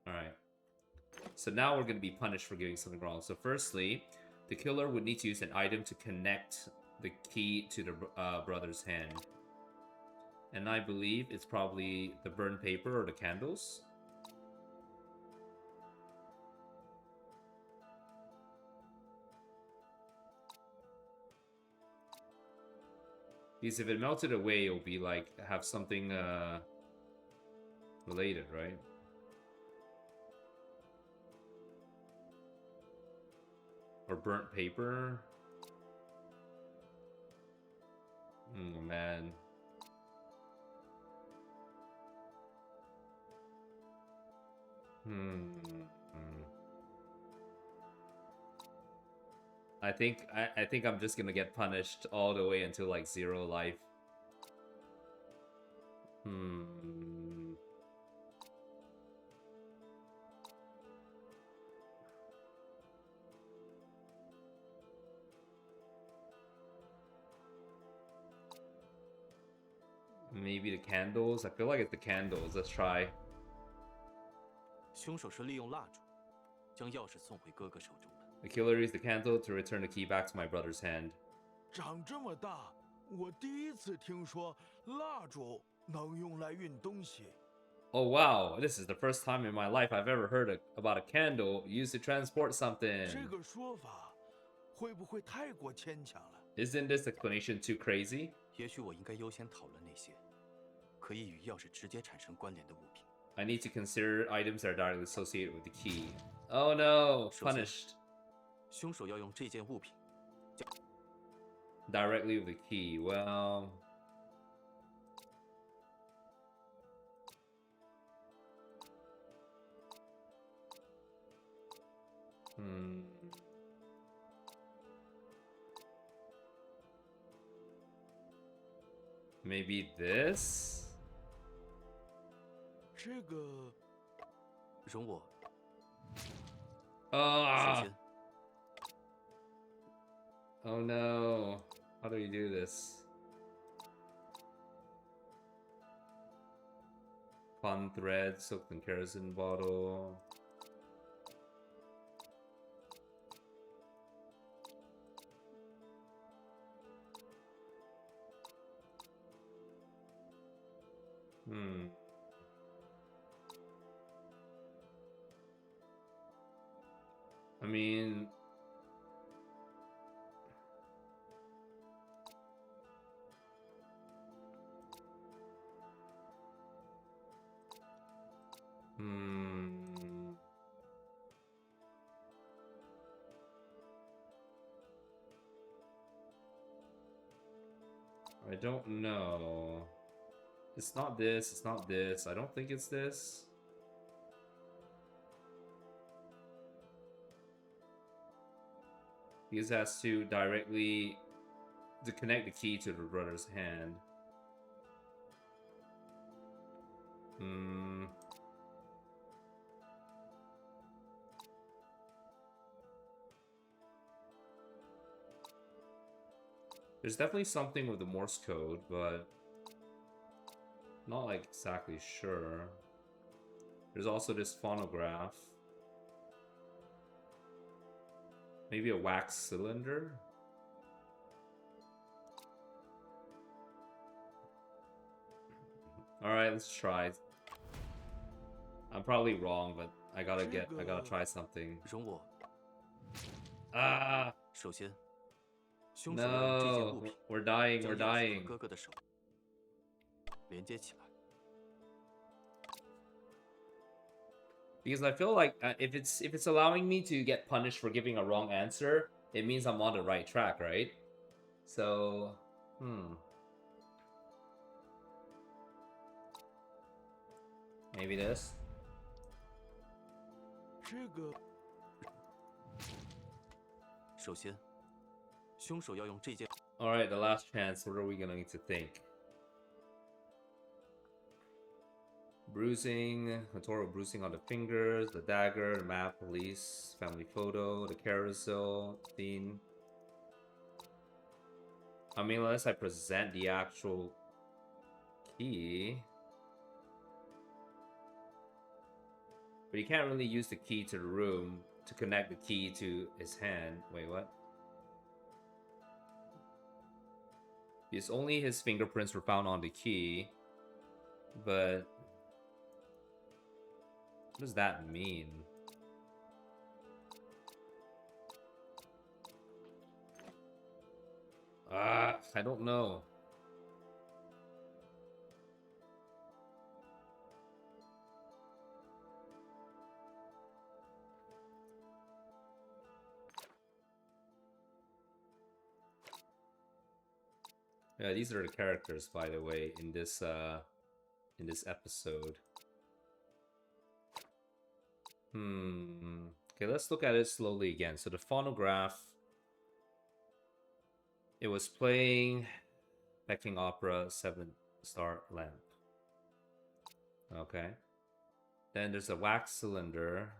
All right. So now we're gonna be punished for getting something wrong. So firstly, the killer would need to use an item to connect the key to the brother's hand. And I believe it's probably the burned paper or the candles. Because if it melted away, it'll be like, have something related, right? Or burnt paper. Oh man. I think I'm just gonna get punished all the way until like 0 life. Maybe the candles? I feel like it's the candles. Let's try. 凶手是利用蜡烛将钥匙送回哥哥手中的。 The killer used the candle to return the key back to my brother's hand. 长这么大，我第一次听说蜡烛能用来运东西。 Oh wow, this is the first time in my life I've ever heard about a candle used to transport something. 这个说法会不会太过牵强了？ Isn't this explanation too crazy? 也许我应该优先讨论那些可以与钥匙直接产生关联的物品。 I need to consider items that are directly associated with the key. Oh no, 首先 punished. 凶手要用这件物品 Directly with the key. Well, maybe this? 这个容我 Ah! 首先 Oh no. How do we do this? Cotton thread soaked in kerosene bottle. Hmm. I mean, hmm. I don't know. It's not this, it's not this. I don't think it's this. He has to directly to connect the key to the brother's hand. Hmm. There's definitely something with the Morse code, but not like exactly sure. There's also this phonograph. Maybe a wax cylinder? Alright, let's try. I'm probably wrong, but I gotta try something. 容我 Ah! 首先，凶手要用这件物 No! 品 We're dying, 将 we're 钥匙和 dying. 哥哥的手连接起来。 Because I feel like if it's allowing me to get punished for giving a wrong answer, it means I'm on the right track, right? So, maybe this. 这个首先，凶手要用这件 All right, the last chance. What are we gonna need to think? Bruising, notorial bruising on the fingers, the dagger, the map, police, family photo, the carousel, theme. I mean, unless I present the actual key. But you can't really use the key to the room to connect the key to his hand. Wait, what? Because only his fingerprints were found on the key. But what does that mean? I don't know. Yeah, these are the characters, by the way, in this episode. Okay, let's look at it slowly again. So the phonograph, it was playing Peking Opera 7-Star Lamp. Okay. Then there's a wax cylinder.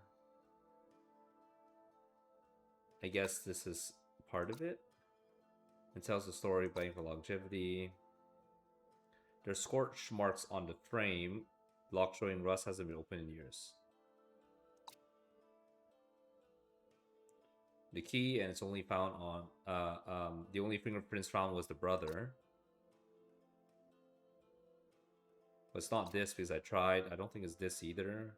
I guess this is part of it. It tells the story playing for longevity. There's scorch marks on the frame. Lock showing rust hasn't been opened in years. The key, and it's only found on the only fingerprints found was the brother. But it's not this because I tried. I don't think it's this either.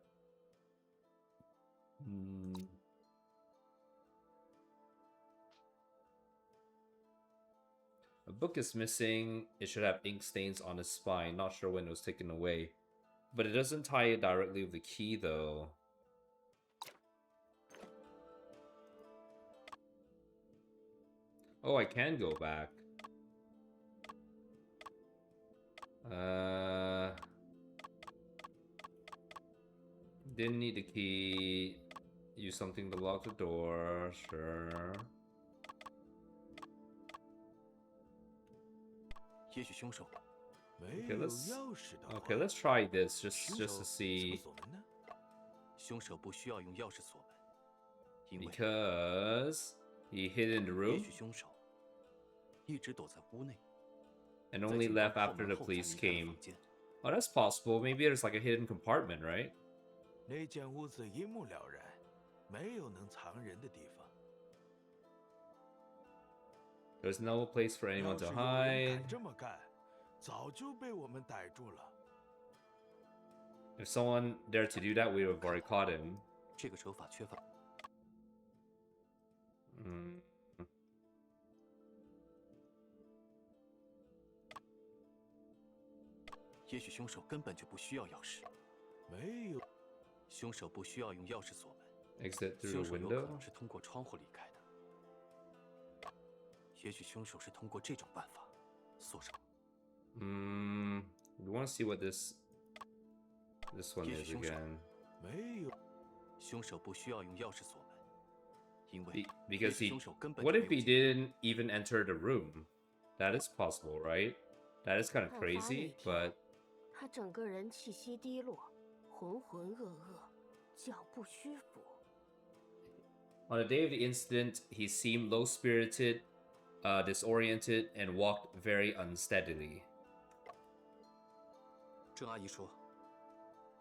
A book is missing. It should have ink stains on its spine. Not sure when it was taken away. But it doesn't tie it directly with the key though. Oh, I can go back. Didn't need the key. Use something to lock the door. Sure. 也许凶手 没有钥匙的话， Okay, let's try this just 凶 to 手 see. 怎么锁门呢？ 凶手不需要用钥匙锁门，因为 Because he hid in the 也 room 许凶手一直躲在屋内， and 在 only 警 left 方后 after 门 the 后才 police 离开了 came. 房间。 Oh, that's possible. Maybe there's like a hidden compartment, right? 那间屋子一目了然，没有能藏人的地方。 There's no place for anyone 要是 to 有人 hide. 敢这么干，早就被我们逮住了。If someone dared to do that, we would have already caught him. 这个手法缺乏。 也许凶手根本就不需要钥匙。没有。凶手不需要用钥匙锁门。 Exit through 凶 the 手有可 window. 能是通过窗户离开的。也许凶手是通过这种办法锁上。We want to see what this one 也 is 许凶手 again. 没有。凶手不需要用钥匙锁门，因为 Because he. 凶手根本 What 就 if 没 he 有进 didn't even enter the room? That is possible, right? That is kind of 案发 crazy, 那天 but 他整个人气息低落，浑浑噩噩，脚步虚浮。 on the day of the incident, he seemed low-spirited, disoriented, and walked very unsteadily. 郑阿姨说，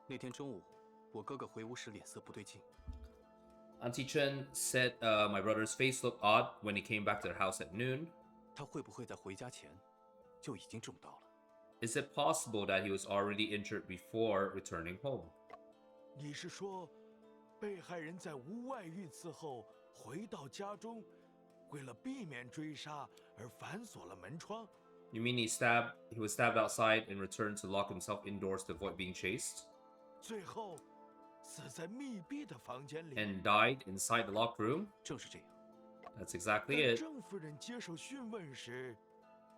那天中午我哥哥回屋时脸色不对劲。 Auntie Chen said my brother's face looked odd when he came back to the house at noon. 他会不会在回家前就已经中刀了？ Is it possible that he was already injured before returning home? 你是说，被害人在无外遇伺后回到家中，为了避免追杀而反锁了门窗？ You mean he was stabbed outside and returned to lock himself indoors to avoid being chased? 最后死在密闭的房间里。 And died inside the locked room? 正是这样。 That's exactly 当 it. 郑夫人接受讯问时，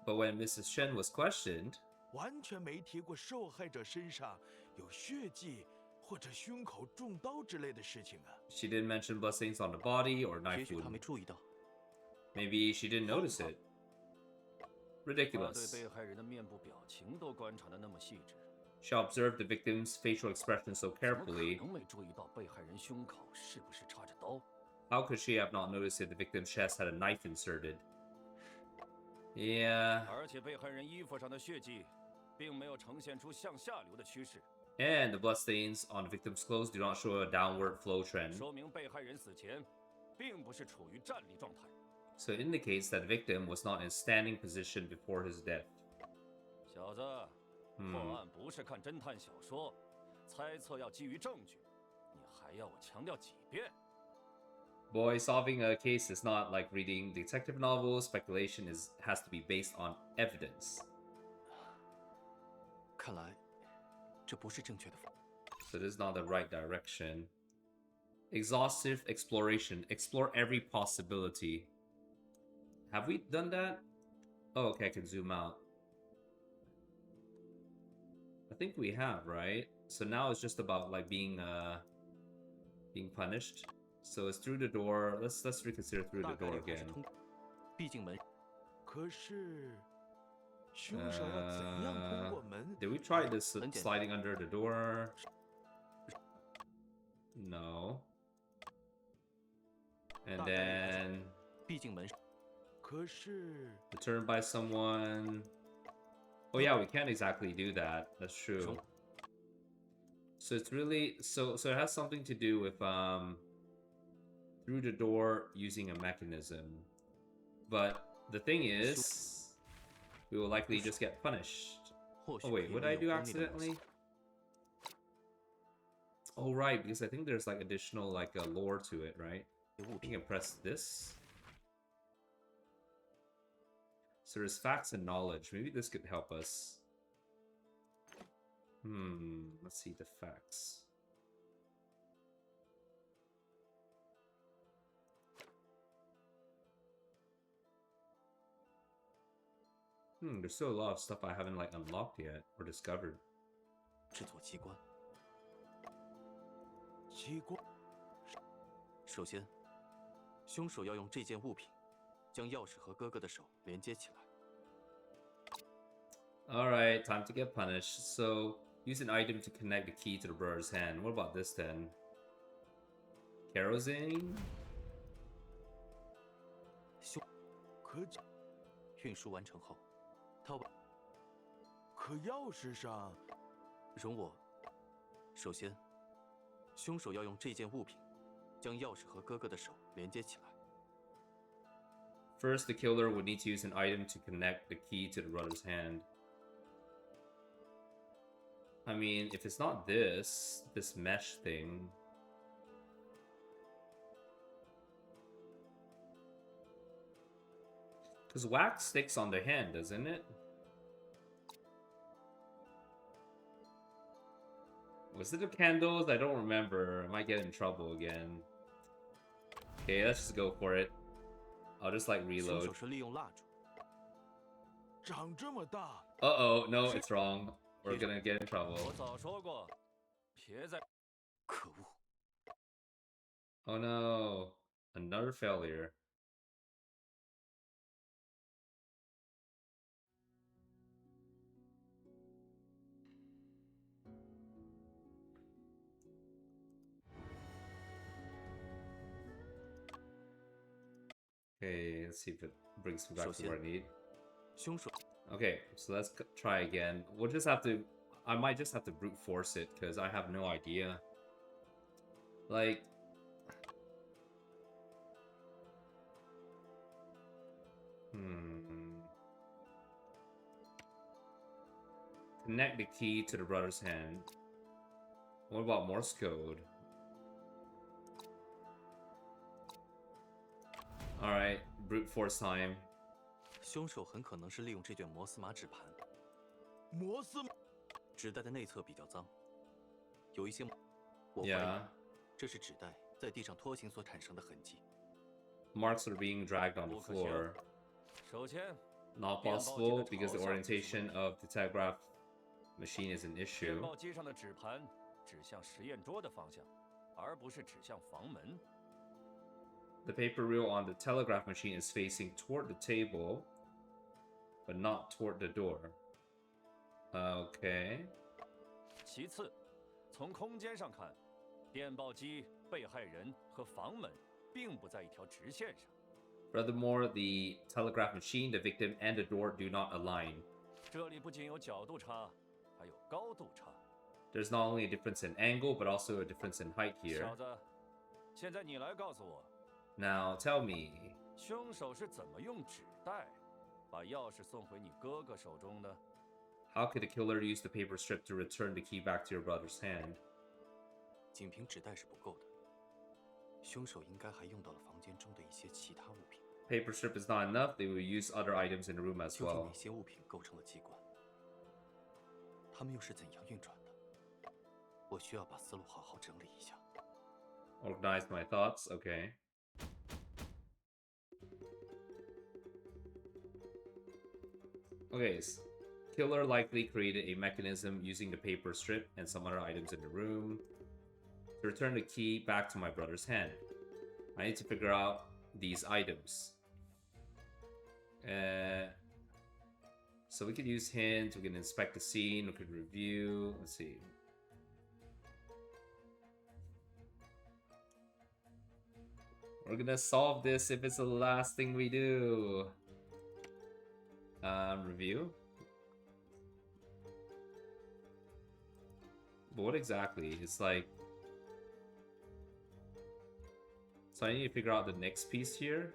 But when Mrs. Chen was questioned, 完全没提过受害者身上有血迹或者胸口中刀之类的事情啊。 she didn't mention bloodstains on the body or 也 knife 许他没 wound. 注意到。 Maybe she didn't notice it. 他对 Ridiculous. 被害人的面部表情都观察的那么细致， She observed the victim's facial expression so 怎么可 carefully. 能没注意到被害人胸口是不是插着刀？ How could she have not noticed that the victim's chest had a knife inserted? Yeah, 而且被害人衣服上的血迹，并没有呈现出向下流的趋势， and the bloodstains on the victim's clothes do not show a downward flow trend, 说明被害人死前并不是处于站立状态。 so it indicates that the victim was not in standing position before his death. 小子，破案不是看侦探小说，猜测要基于证据，你还要我强调几遍？ Boy, solving a case is not like reading detective novels. Speculation has to be based on evidence. 看来，这不是正确的方。 So this is not the right direction. Exhaustive exploration. Explore every possibility. Have we done that? Oh, okay, I can zoom out. I think we have, right? So now it's just about like being punished. So it's through the door. Let's reconsider through 大 the 概 door 率还是 again. 通，毕竟门。可是，凶手要怎样通过门？ Did we try this 很简单。 sliding under the door? No. And 大概率还是 then 毕竟门。可是， returned by someone. Oh yeah, we can't exactly do that. That's true. So it's really so it has something to do with through the door using a mechanism. But the thing is, we will likely just get punished. 或许 Oh wait, 可以 what did 利 I 用 do 锋利的魔 accidentally? 锁 Oh right, because I think there's like additional like a lore to it, right? 物 You 品 can press this. So there's facts and knowledge. Maybe this could help us. Let's see the facts. There's still a lot of stuff I haven't like unlocked yet or discovered. 制作机关。机关。首先，凶手要用这件物品将钥匙和哥哥的手连接起来。 Alright, time to get punished. So, use an item to connect the key to the brother's hand. What about this then? Kerosene? 可运输完成后，他把可钥匙上，容我。首先，凶手要用这件物品将钥匙和哥哥的手连接起来。 First, the killer would need to use an item to connect the key to the brother's hand. I mean, if it's not this mesh thing. Because wax sticks on the hand, doesn't it? Was it the candles? I don't remember. I might get in trouble again. Okay, let's just go for it. I'll just like 凶 reload. 手是利用蜡烛，长这么大， Uh-oh, no, it's wrong. We're gonna get in trouble. 我早说过，别再……可恶！ Oh no. Another failure. Okay, let's see if it brings me back to where I need. 凶手 Okay, so let's try again. We'll just have to... I might just have to brute force it, because I have no idea. Like... Connect the key to the brother's hand. What about Morse code? Alright, brute force time. 凶手很可能是利用这卷摩斯码纸盘。摩斯纸袋的内侧比较脏，有一些……我怀 Yeah. 疑这是纸袋在地上拖行所产生的痕迹。 Marks are being dragged on the 不可行。 floor. 首先， Not 电报机 possible 的 because the 朝向是 orientation of the telegraph machine is an 电 issue. 报机上的纸盘指向实验桌的方向，而不是指向房门。 The paper reel on the telegraph machine is facing toward the table, but not toward the door. Okay. 其次，从空间上看，电报机、被害人和房门并不在一条直线上。 Furthermore, the telegraph machine, the victim, and the door do not align. 这里不仅有角度差，还有高度差。 There's not only a difference in angle, but also a difference in height here. 小子，现在你来告诉我， Now, tell me, 凶手是怎么用纸袋把钥匙送回你哥哥手中的？ how could the killer use the paper strip to return the key back to your brother's hand? 仅凭纸袋是不够的，凶手应该还用到了房间中的一些其他物品。 Paper strip is not enough, they will use other items in the room as 究竟 well. 哪些物品构成了机关？它们又是怎样运转的？我需要把思路好好整理一下。 Organize my thoughts, okay. Okay, killer likely created a mechanism using the paper strip and some other items in the room to return the key back to my brother's hand. I need to figure out these items. So we could use hints, we can inspect the scene, we could review, let's see. We're gonna solve this if it's the last thing we do. Review. But what exactly? It's like... So I need to figure out the next piece here.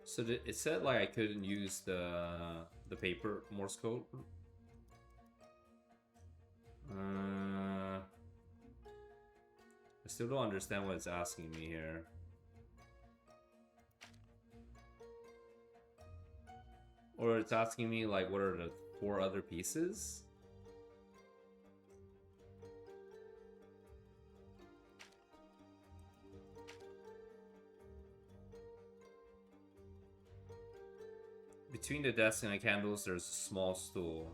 So it said like I couldn't use the paper Morse code. I still don't understand what it's asking me here. Or it's asking me like what are the 4 other pieces? Between the desk and the candles, there's a small stool.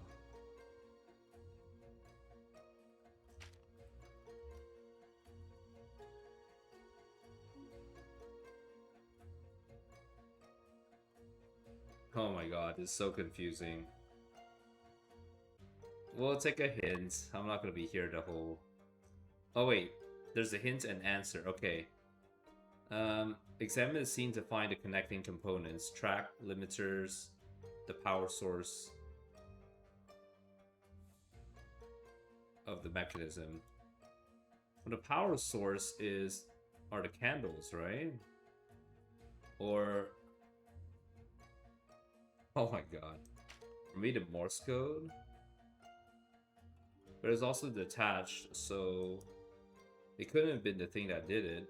Oh my god, it's so confusing. we'll take a hint. I'm not gonna be here the whole... Oh wait, there's a hint and answer. Okay. Examine the scene to find the connecting components. Track, limiters, the power source of the mechanism. Well, the power source are the candles, right? Or... Oh my god. Read the Morse code? But it's also detached, so it couldn't have been the thing that did it.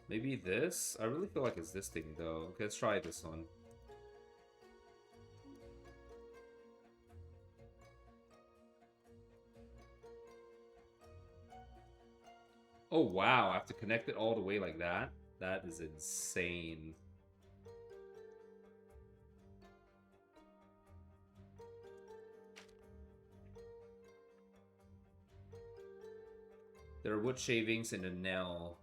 Maybe this? I really feel like it's this thing though. Okay, let's try this one. Oh wow, I have to connect it all the way like that? That is insane. There are wood shavings and a nail.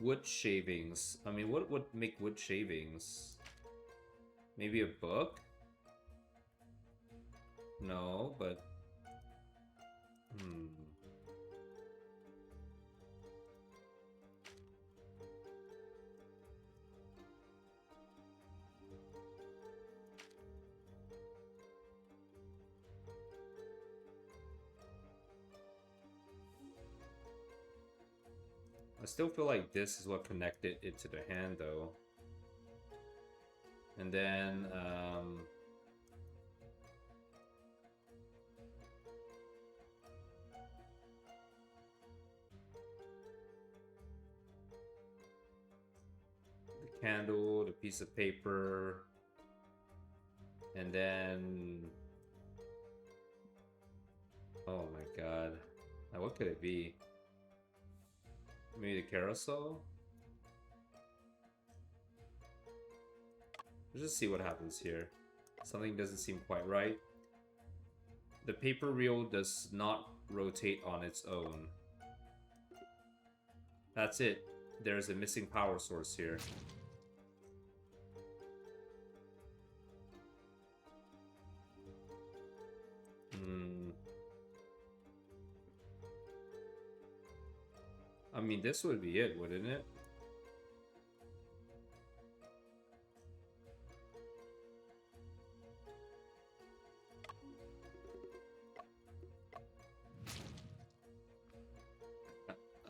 Wood shavings. I mean, what would make wood shavings? Maybe a book? No, but... I still feel like this is what connected it to the hand, though. And then, the candle, the piece of paper, and then... Oh my god. Now what could it be? Maybe the carousel? Let's just see what happens here. Something doesn't seem quite right. The paper reel does not rotate on its own. That's it. There's a missing power source here. I mean, this would be it, wouldn't it?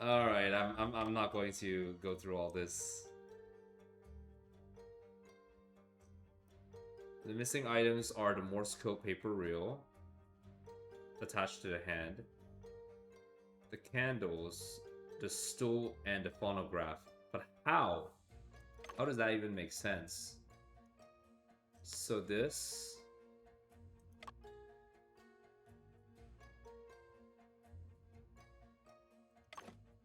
All right, I'm not going to go through all this. The missing items are the Morse code paper reel attached to the hand, the candles, the stool, and the phonograph. But how? How does that even make sense? So this...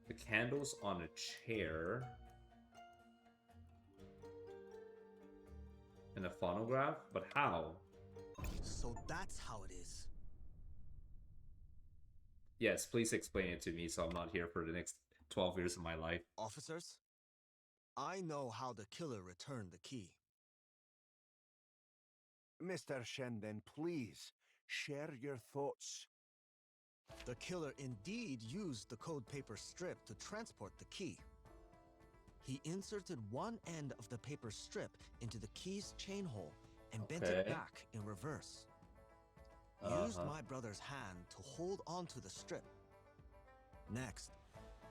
The candles on a chair. And a phonograph? But how? So that's how it is. Yes, please explain it to me so I'm not here for the next 12 years of my life. Officers, I know how the killer returned the key. Mr. Shen, then please, share your thoughts. The killer indeed used the code paper strip to transport the key. He inserted one end of the paper strip into the key's chain hole and bent it back in reverse. Used my brother's hand to hold onto the strip. Next,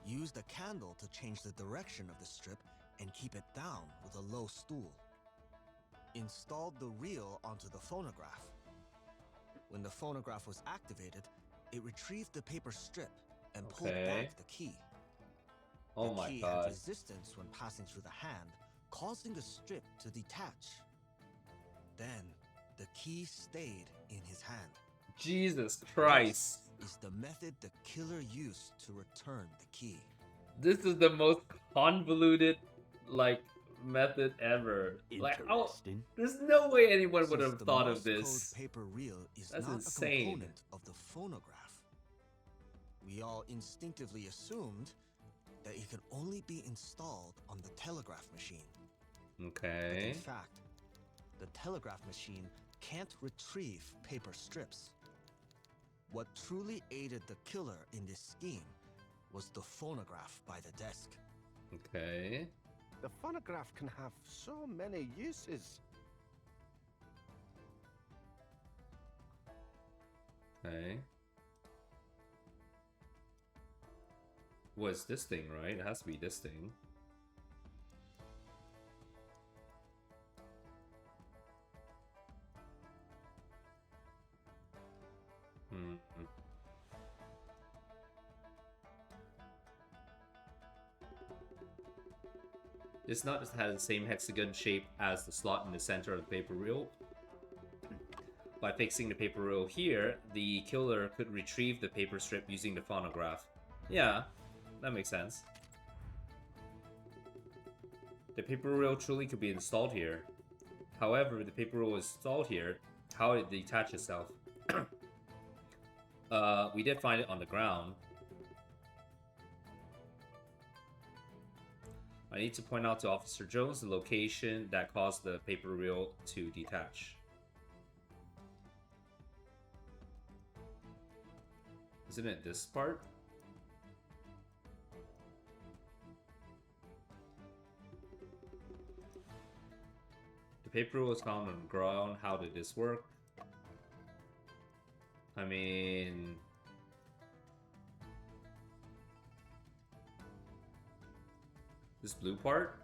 used a candle to change the direction of the strip and keep it down with a low stool. Installed the reel onto the phonograph. When the phonograph was activated, it retrieved the paper strip and pulled back the key. Oh the my key god. had resistance when passing through the hand, causing the strip to detach. Then, the key stayed in his hand. Jesus Christ. This is the method the killer used to return the key. This is the most convoluted, like, method ever. Like, oh, Interesting. there's no way anyone would Since have the thought Morse of this. code paper reel is That's not insane. a component of the phonograph. We all instinctively assumed that it could only be installed on the telegraph machine. But Okay. in fact, the telegraph machine can't retrieve paper strips. What truly aided the killer in this scheme was the phonograph by the desk. Okay. The phonograph can have so many uses. Okay. Was this thing, right? It has to be this thing. Hmm. This nut has the same hexagon shape as the slot in the center of the paper reel. By fixing the paper reel here, the killer could retrieve the paper strip using the phonograph. Yeah, that makes sense. The paper reel truly could be installed here. However, the paper reel was installed here. How did it detach itself? We did find it on the ground. I need to point out to Officer Jones the location that caused the paper reel to detach. Isn't it this part? The paper reel was found on the ground. How did this work? I mean... this blue part?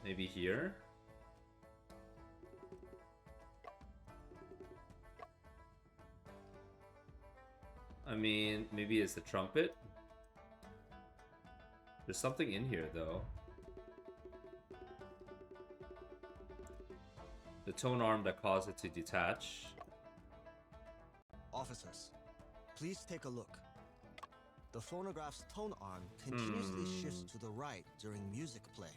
Maybe here? I mean, maybe it's the trumpet? There's something in here, though. The tone arm that caused it to detach. Officers, please take a look. The phonograph's tone arm continuously shifts to the right during music play.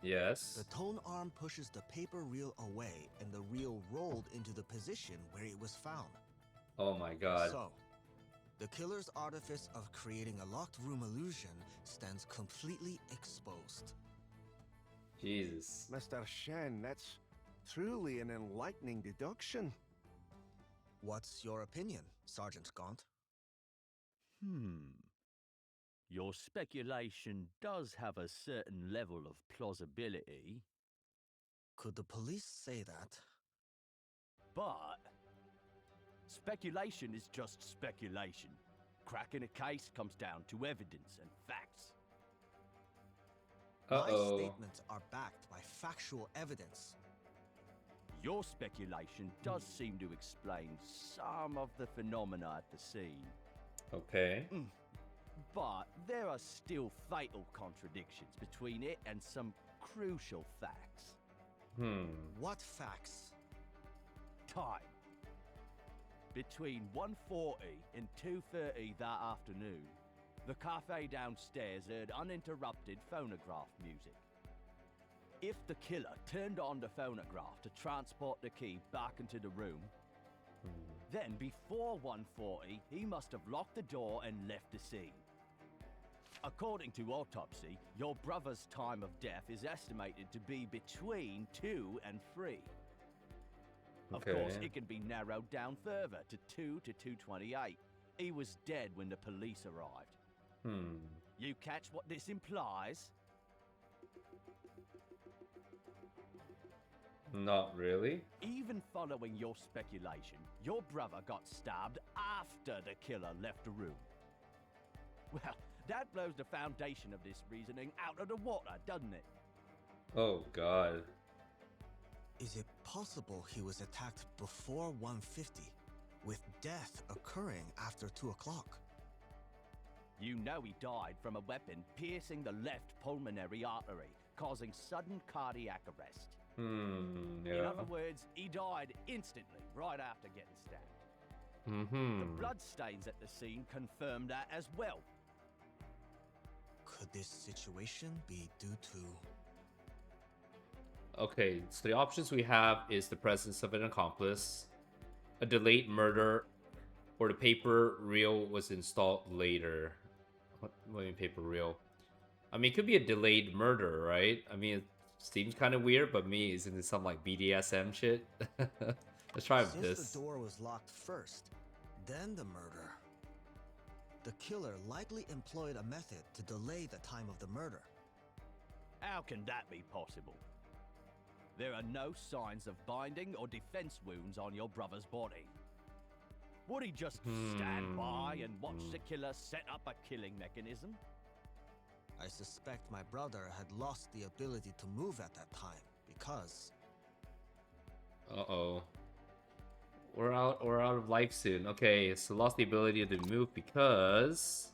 Yes. The tone arm pushes the paper reel away, and the reel rolled into the position where it was found. Oh my god. So, the killer's artifice of creating a locked room illusion stands completely exposed. Jesus. Mr. Shen, that's truly an enlightening deduction. What's your opinion, Sergeant Gaunt? Your speculation does have a certain level of plausibility. Could the police say that? But speculation is just speculation. Cracking a case comes down to evidence and facts. My statements are backed by factual evidence. Your speculation does seem to explain some of the phenomena at the scene. Okay. But there are still fatal contradictions between it and some crucial facts. What facts? Time. Between 1:40 and 2:30 that afternoon, the cafe downstairs heard uninterrupted phonograph music. If the killer turned on the phonograph to transport the key back into the room, then before 1:40, he must have locked the door and left the scene. According to autopsy, your brother's time of death is estimated to be between 2 and 3. Of course, it can be narrowed down further to 2 to 2:28. He was dead when the police arrived. You catch what this implies? Not really. Even following your speculation, your brother got stabbed after the killer left the room. Well, that blows the foundation of this reasoning out of the water, doesn't it? Oh god. Is it possible he was attacked before 1:50, with death occurring after 2 o'clock? You know he died from a weapon piercing the left pulmonary artery, causing sudden cardiac arrest. In Yeah. other words, he died instantly, right after getting stabbed. The Mm-hmm. bloodstains at the scene confirmed that as well. Could this situation be due to... Okay, so the options we have is the presence of an accomplice, a delayed murder, or the paper reel was installed later. What do you mean paper reel? I mean, it could be a delayed murder, right? I mean, it seems kind of weird, but me, isn't it some like BDSM shit? Let's try with Since this. the door was locked first, then the murder. The killer likely employed a method to delay the time of the murder. How can that be possible? There are no signs of binding or defense wounds on your brother's body. Would he just stand by and watch the killer set up a killing mechanism? I suspect my brother had lost the ability to move at that time because... Uh-oh. We're out of life soon. Okay, so lost the ability to move because...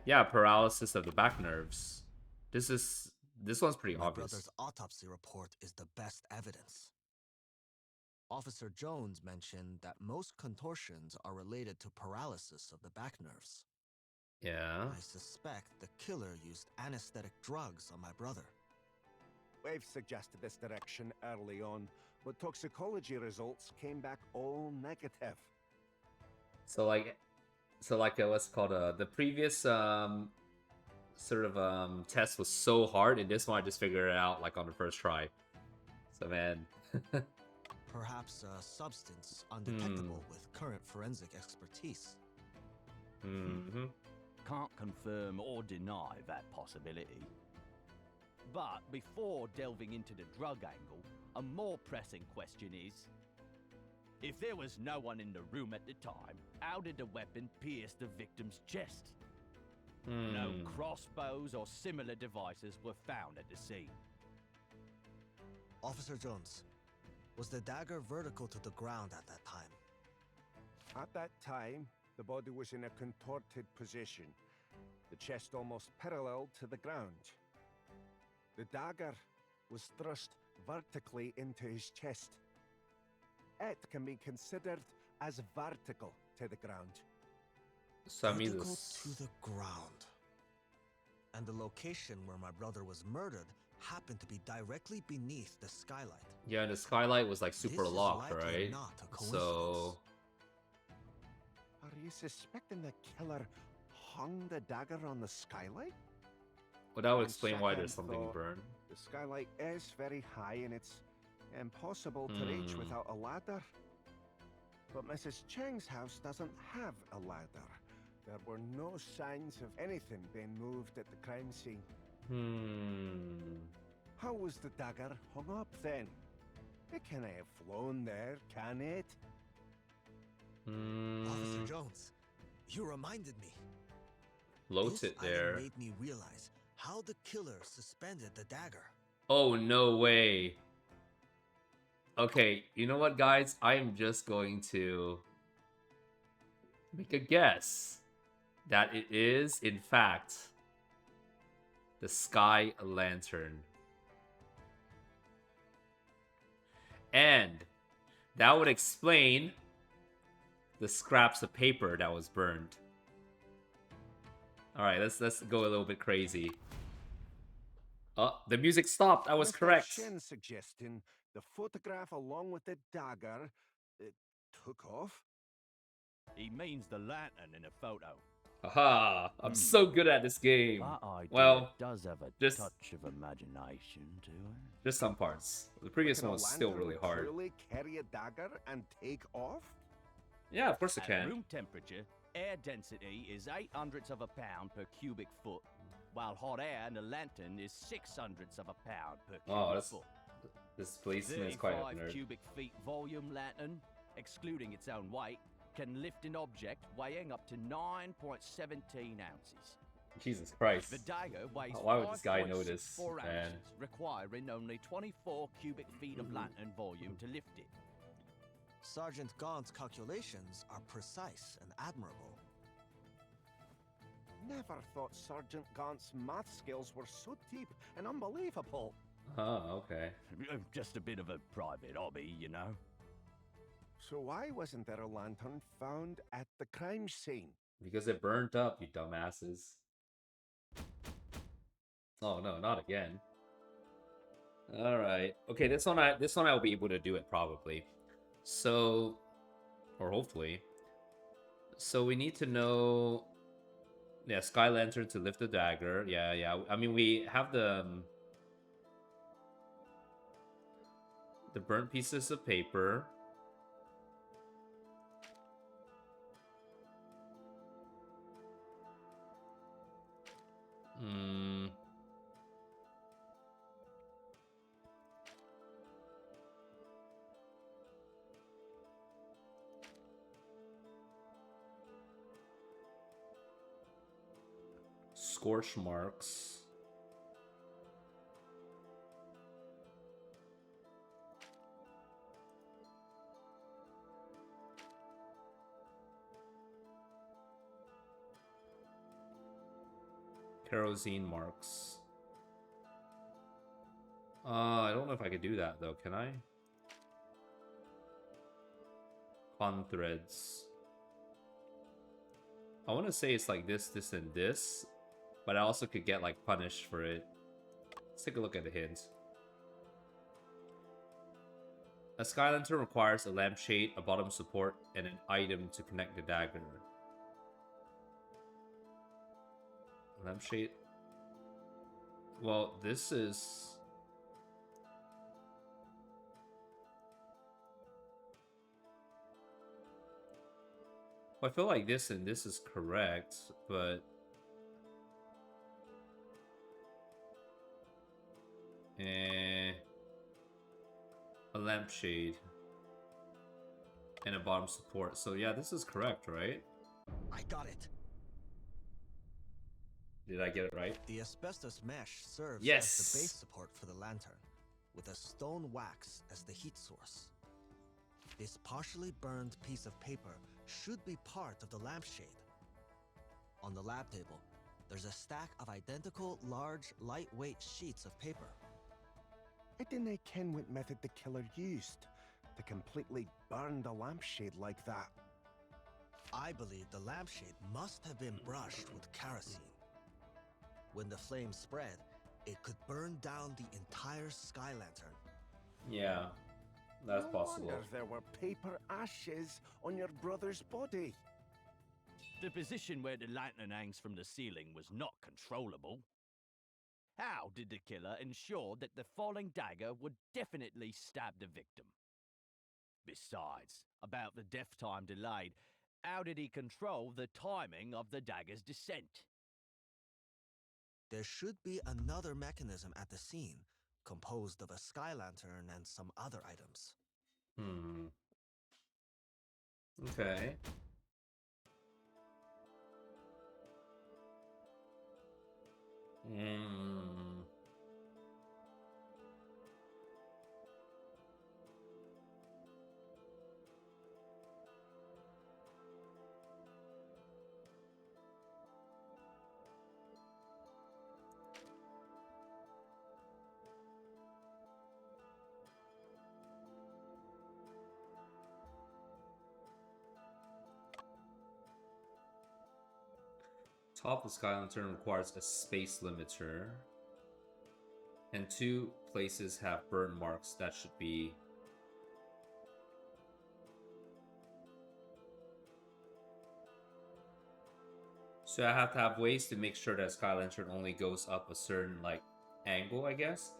Yeah, paralysis of the back nerves. This one's pretty My obvious. brother's autopsy report is the best evidence. Officer Jones mentioned that most contortions are related to paralysis of the back nerves. Yeah. I suspect the killer used anesthetic drugs on my brother. We've suggested this direction early on, but toxicology results came back all negative. So like what's it called the previous sort of test was so hard, and this one I just figured it out like on the first try. So man. Perhaps a substance undetectable with current forensic expertise. Mm-hmm. Can't confirm or deny that possibility. But before delving into the drug angle, a more pressing question is, if there was no one in the room at the time, how did the weapon pierce the victim's chest? No crossbows or similar devices were found at the scene. Officer Jones, was the dagger vertical to the ground at that time? At that time, the body was in a contorted position, the chest almost parallel to the ground. The dagger was thrust vertically into his chest. It can be considered as vertical to the ground. So I mean, Vertical to the ground. And the location where my brother was murdered happened to be directly beneath the skylight. yeah, and the skylight was like super This is locked, likely right? not a So Are you suspecting the killer hung the dagger on the skylight? well, that would On explain why there's second something thought, burned. The skylight is very high and it's impossible to reach without a ladder. But Mrs. Cheng's house doesn't have a ladder. There were no signs of anything being moved at the crime scene. How was the dagger hung up then? It can't have flown there, can it? Officer Jones, you reminded me. Floats This it there. item made me realize how the killer suspended the dagger. Oh, no way. Okay, you know what, guys? I am just going to make a guess that it is, in fact, the Sky Lantern. And that would explain the scraps of paper that was burned. All right, let's go a little bit crazy. Oh, the music stopped. I was Mr. correct. Shen suggesting the photograph along with the dagger took off. He means the lantern in a photo. Aha! I'm so good at this game. That idea Well, does have a just- touch of imagination to it. Just some parts. The previous Can one a was still lantern really hard. truly carry a dagger and take off? Yeah, of course it At can. room temperature, air density is 0.08 of a pound per cubic foot, while hot air in the lantern is 0.06 of a pound per cubic Oh, that's foot. this policeman is quite a 35 nerd. cubic feet volume lantern, excluding its own weight, can lift an object weighing up to 9.17 ounces. Jesus Christ. The dagger weighs Why would this guy know 5.64 this, man? ounces, requiring only 24 cubic feet of lantern volume to lift it. Sergeant Gaunt's calculations are precise and admirable. never thought Sergeant Gaunt's math skills were so deep and unbelievable. Oh, okay. Just a bit of a private hobby, you know. So why wasn't there a lantern found at the crime scene? Because it burned up, you dumbasses. Oh no, not again. All right. Okay, this one I'll be able to do it probably. So, or hopefully. So we need to know. Yeah, Sky Lantern to lift the dagger. Yeah. I mean, we have the burnt pieces of paper. Scorch marks. Kerosene marks. I don't know if I could do that though, can I? Con threads. I want to say it's like this, and this, but I also could get like punished for it. Let's take a look at the hints. A Sky Lantern requires a lampshade, a bottom support, and an item to connect the dagger. Lampshade. Well, this is... Well, I feel like this and this is correct, but... a lampshade. And a bottom support. So yeah, this is correct, right? I got it. Did I get it right? The asbestos mesh serves Yes. as the base support for the lantern, with a stone wax as the heat source. This partially burned piece of paper should be part of the lampshade. On the lab table, there's a stack of identical, large, lightweight sheets of paper. I didn't ken what method the killer used to completely burn the lampshade like that. I believe the lampshade must have been brushed with kerosene. When the flames spread, it could burn down the entire Sky Lantern. Yeah, that's No possible. wonder there were paper ashes on your brother's body. The position where the lantern hangs from the ceiling was not controllable. How did the killer ensure that the falling dagger would definitely stab the victim? Besides, about the death time delayed, how did he control the timing of the dagger's descent? There should be another mechanism at the scene, composed of a Sky Lantern and some other items. Okay. Top of Sky Lantern requires a space limiter. And 2 places have burn marks. That should be... So I have to have ways to make sure that Sky Lantern only goes up a certain, like, angle, I guess.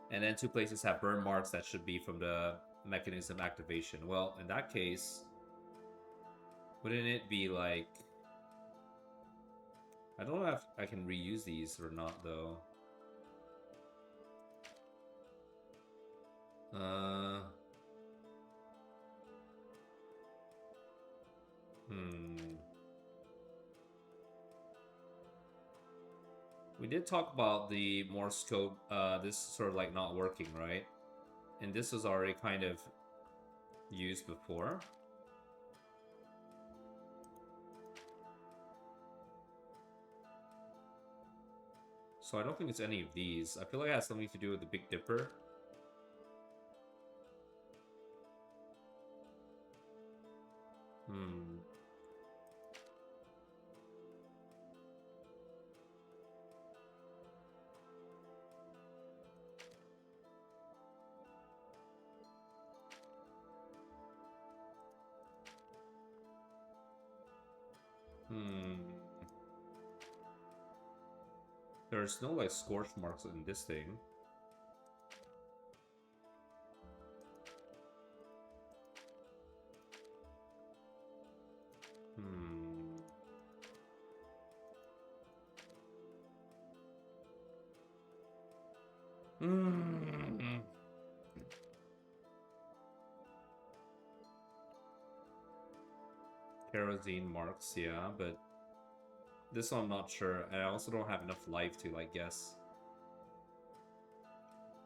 And then 2 places have burn marks. That should be from the mechanism activation. Well, in that case, wouldn't it be like... I don't know if I can reuse these or not, though. We did talk about the Morse code, this sort of like not working, right? And this was already kind of used before. So I don't think it's any of these. I feel like it has something to do with the Big Dipper. Hmm. There's no like scorch marks in this thing. Kerosene marks, yeah, but this one I'm not sure. And I also don't have enough life to like guess.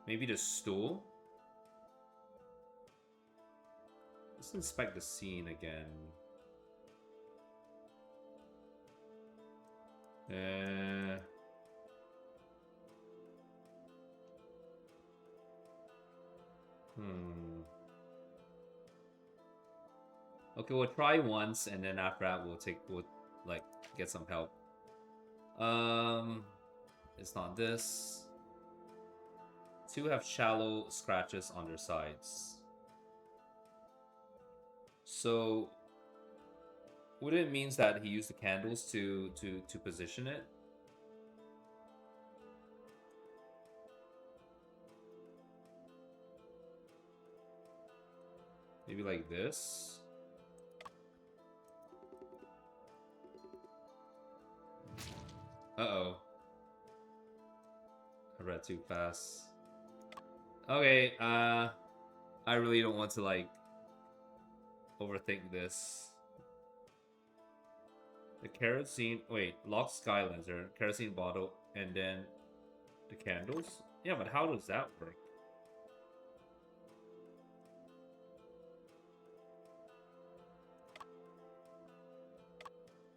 Maybe the stool? Let's inspect the scene again. Okay, we'll try once, and then after that we'll like get some help. It's not this. Two have shallow scratches on their sides. So would it means that he used the candles to position it? Maybe like this. Uh-oh. I read too fast. Okay, I really don't want to like overthink this. The kerosene, wait, locked sky lantern, kerosene bottle, and then the candles? Yeah, but how does that work?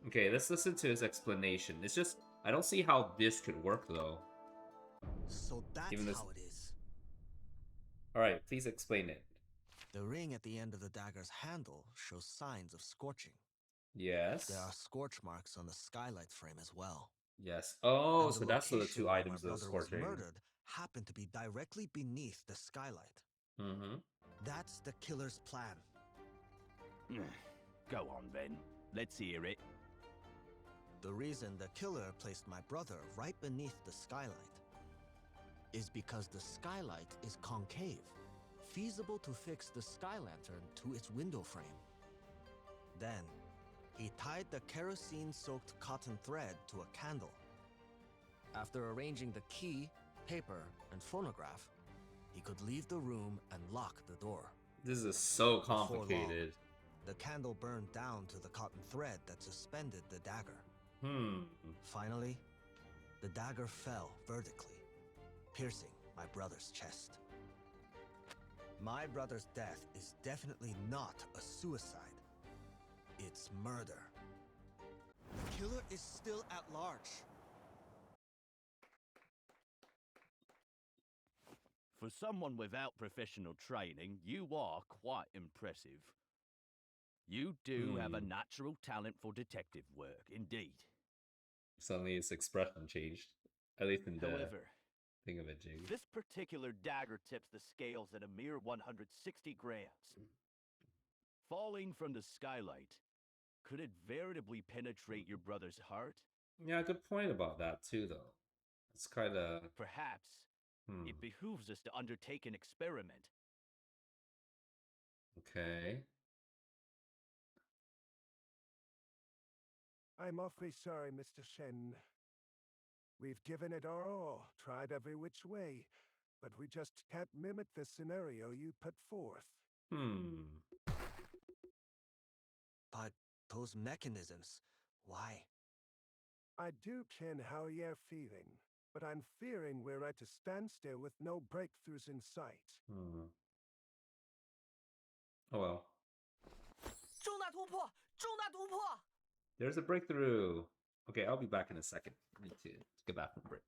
Okay, let's listen to his explanation. It's just, I don't see how this could work though. So that's how it is. Alright, please explain it. The ring at the end of the dagger's handle shows signs of scorching. Yes. There are scorch marks on the skylight frame as well. Yes. Oh, And so that's the two items my of brother was scorching. murdered happened to be directly beneath the skylight. Mm-hmm. That's the killer's plan. Go on then. Let's hear it. The reason the killer placed my brother right beneath the skylight is because the skylight is concave, feasible to fix the sky lantern to its window frame. Then, he tied the kerosene-soaked cotton thread to a candle. After arranging the key, paper, and phonograph, he could leave the room and lock the door. This is so complicated. The candle burned down to the cotton thread that suspended the dagger. Finally, the dagger fell vertically, piercing my brother's chest. My brother's death is definitely not a suicide. It's murder. The killer is still at large. For someone without professional training, you are quite impressive. You do have a natural talent for detective work, indeed. Suddenly his expression changed. At least in the However, thing of it, Jig. this particular dagger tips the scales at a mere 160 grams. Falling from the skylight, could it veritably penetrate your brother's heart? Yeah, good point about that too, though. It's kind of... Perhaps it behooves us to undertake an experiment. Okay. I'm awfully sorry, Mr. Shen. We've given it our all, tried every which way, but we just can't mimic the scenario you put forth. But those mechanisms, why? I do ken how you're feeling, but I'm fearing we're at a standstill with no breakthroughs in sight. Oh well. 重大突破！重大突破！ There's a breakthrough. Okay, I'll be back in a second. I need to get back from break.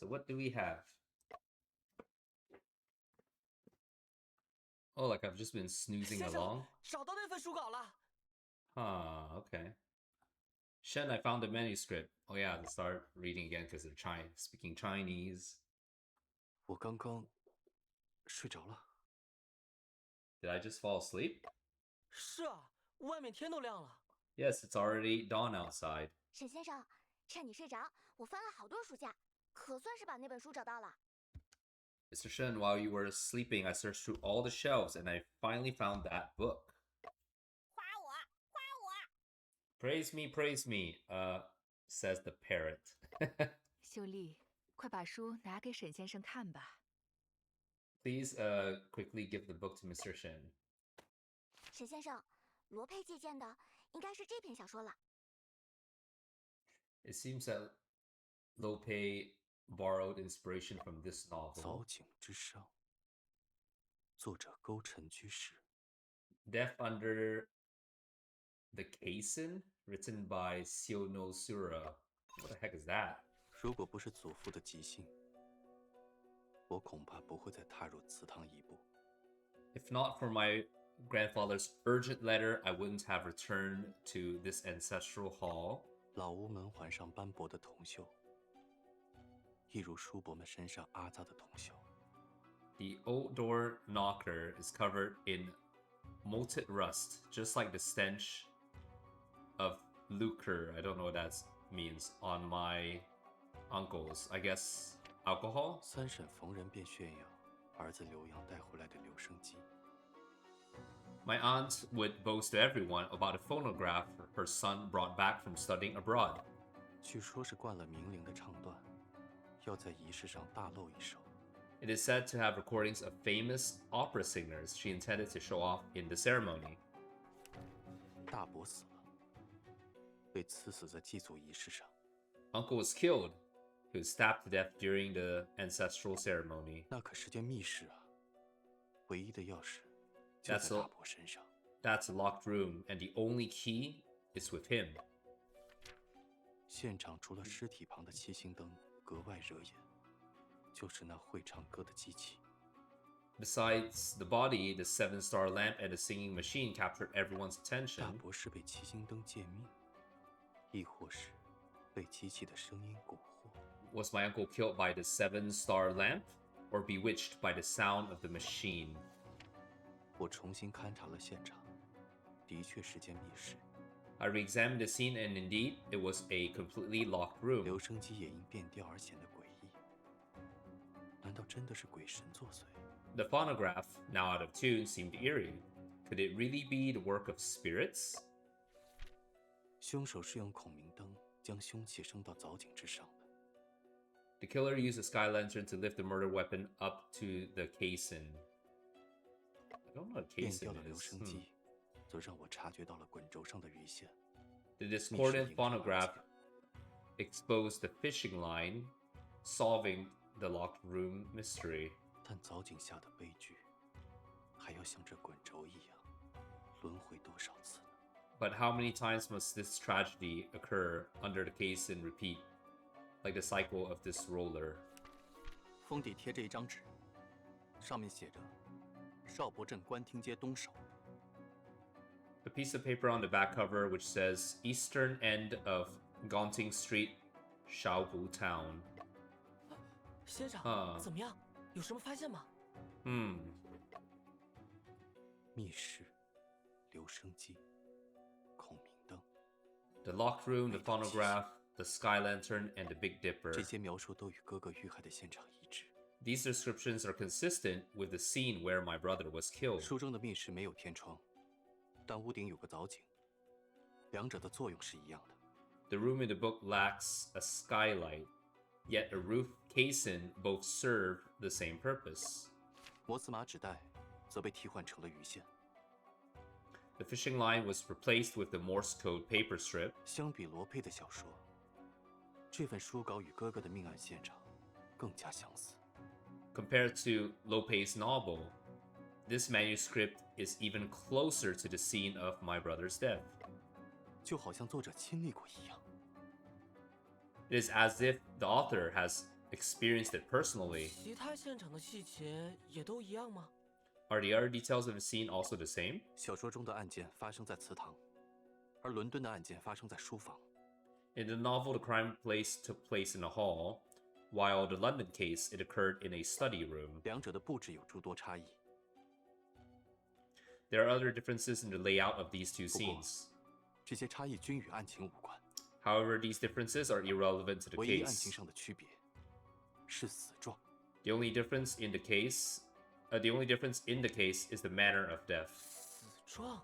So what do we have? Oh, like I've just been snoozing 先生 along? 找到那份书稿了。 Okay. Shen, I found the manuscript. Oh yeah, to start reading again because they're speaking Chinese. 我刚刚睡着了。 Did I just fall asleep? 是啊，外面天都亮了。 Yes, it's already dawn outside. 沈先生，趁你睡着，我翻了好多书架，可算是把那本书找到了。 Mr. Shen, while you were sleeping, I searched through all the shelves and I finally found that book. 夸我，夸我！ Praise me, says the parrot. 秀丽，快把书拿给沈先生看吧。 Please, quickly give the book to Mr. Shen. 沈先生，罗佩借鉴的应该是这篇小说了。 It seems that Lope borrowed inspiration from this 藻 novel. 井之殇，作者勾陈居士。 Death Under the Cason, written by Sionosura. What the heck is that? 如果不是祖父的急性，我恐怕不会再踏入祠堂一步。 If not for my grandfather's urgent letter, I wouldn't have returned to this ancestral hall. 老屋门环上斑驳的铜锈，一如叔伯们身上阿扎的铜锈。 The old door knocker is covered in molten rust, just like the stench of lucre. I don't know what that means. On my uncle's, I guess alcohol? 三婶逢人便炫耀儿子留洋带回来的留声机。 My aunt would boast to everyone about a phonograph her son brought back from studying abroad. 据说是灌了名伶的唱段，要在仪式上大露一手。 It is said to have recordings of famous opera singers she intended to show off in the ceremony. 大伯死了，被刺死在祭祖仪式上。 Uncle was killed. He was stabbed to death during the ancestral ceremony. 那可是间密室啊，唯一的钥匙就 That's 在 all. 大伯身上。 That's a locked room, and the only key is with him. 现场除了尸体旁的七星灯格外惹眼，就是那会唱歌的机器。 Besides the body, the 7-star lamp and the singing machine captured everyone's 大 attention. 伯是被七星灯诫命，亦或是被机器的声音蛊惑？ Was my uncle killed by the 7-star lamp, or bewitched by the sound of the machine? 我重新勘察了现场，的确是间密室。 I re-examined the scene, and indeed, it was a completely locked room. 留声机也因变调而显得诡异。难道真的是鬼神作祟？ The phonograph, now out of tune, seemed eerie. Could it really be the work of spirits? 凶手是用孔明灯将凶器升到藻井之上的。 The killer used a sky lantern to lift the murder weapon up to the caisson. I don't know what 变 caisson 调的留 is. 声机，则让我察觉到了滚轴上的鱼线。 The discordant phonograph exposed the fishing line, solving the locked room mystery. 但藻井下的悲剧，还要像这滚轴一样轮回多少次呢？ But how many times must this tragedy occur under the case and repeat, like the cycle of this roller? 封底贴着一张纸，上面写着“邵伯镇官厅街东首 A piece of paper on the back cover which says Eastern End of Gaunting Street, Shaobu Town. 先生，怎么样？有什么发现吗？密室、留声机、孔明灯， The locked room, the phonograph, the sky lantern, and the Big Dipper. 这些描述都与哥哥遇害的现场一致。 These descriptions are consistent with the scene where my brother was killed. 书中的密室没有天窗，但屋顶有个藻井，两者的作用是一样的。 The room in the book lacks a skylight, yet a roof caisson both serve the same purpose. 摩斯码纸带则被替换成了鱼线。 The fishing line was replaced with the Morse code paper strip. 相比罗佩的小说，这份书稿与哥哥的命案现场更加相似。 Compared to Lope's novel, this manuscript is even closer to the scene of my brother's death. 就好像作者亲历过一样。 It is as if the author has experienced it personally. 其他现场的细节也都一样吗？ Are the other details of the scene also the same? 小说中的案件发生在祠堂，而伦敦的案件发生在书房。 In the novel, the crime took place in a hall, while the London case, it occurred in a study room. 两者的布置有诸多差异。 There are other differences in the layout of these two 不过， scenes. 这些差异均与案情无关。 However, these differences are irrelevant to the 唯一案情 case. 上的区别是死状。 The only difference in the case is the manner of death. 死状。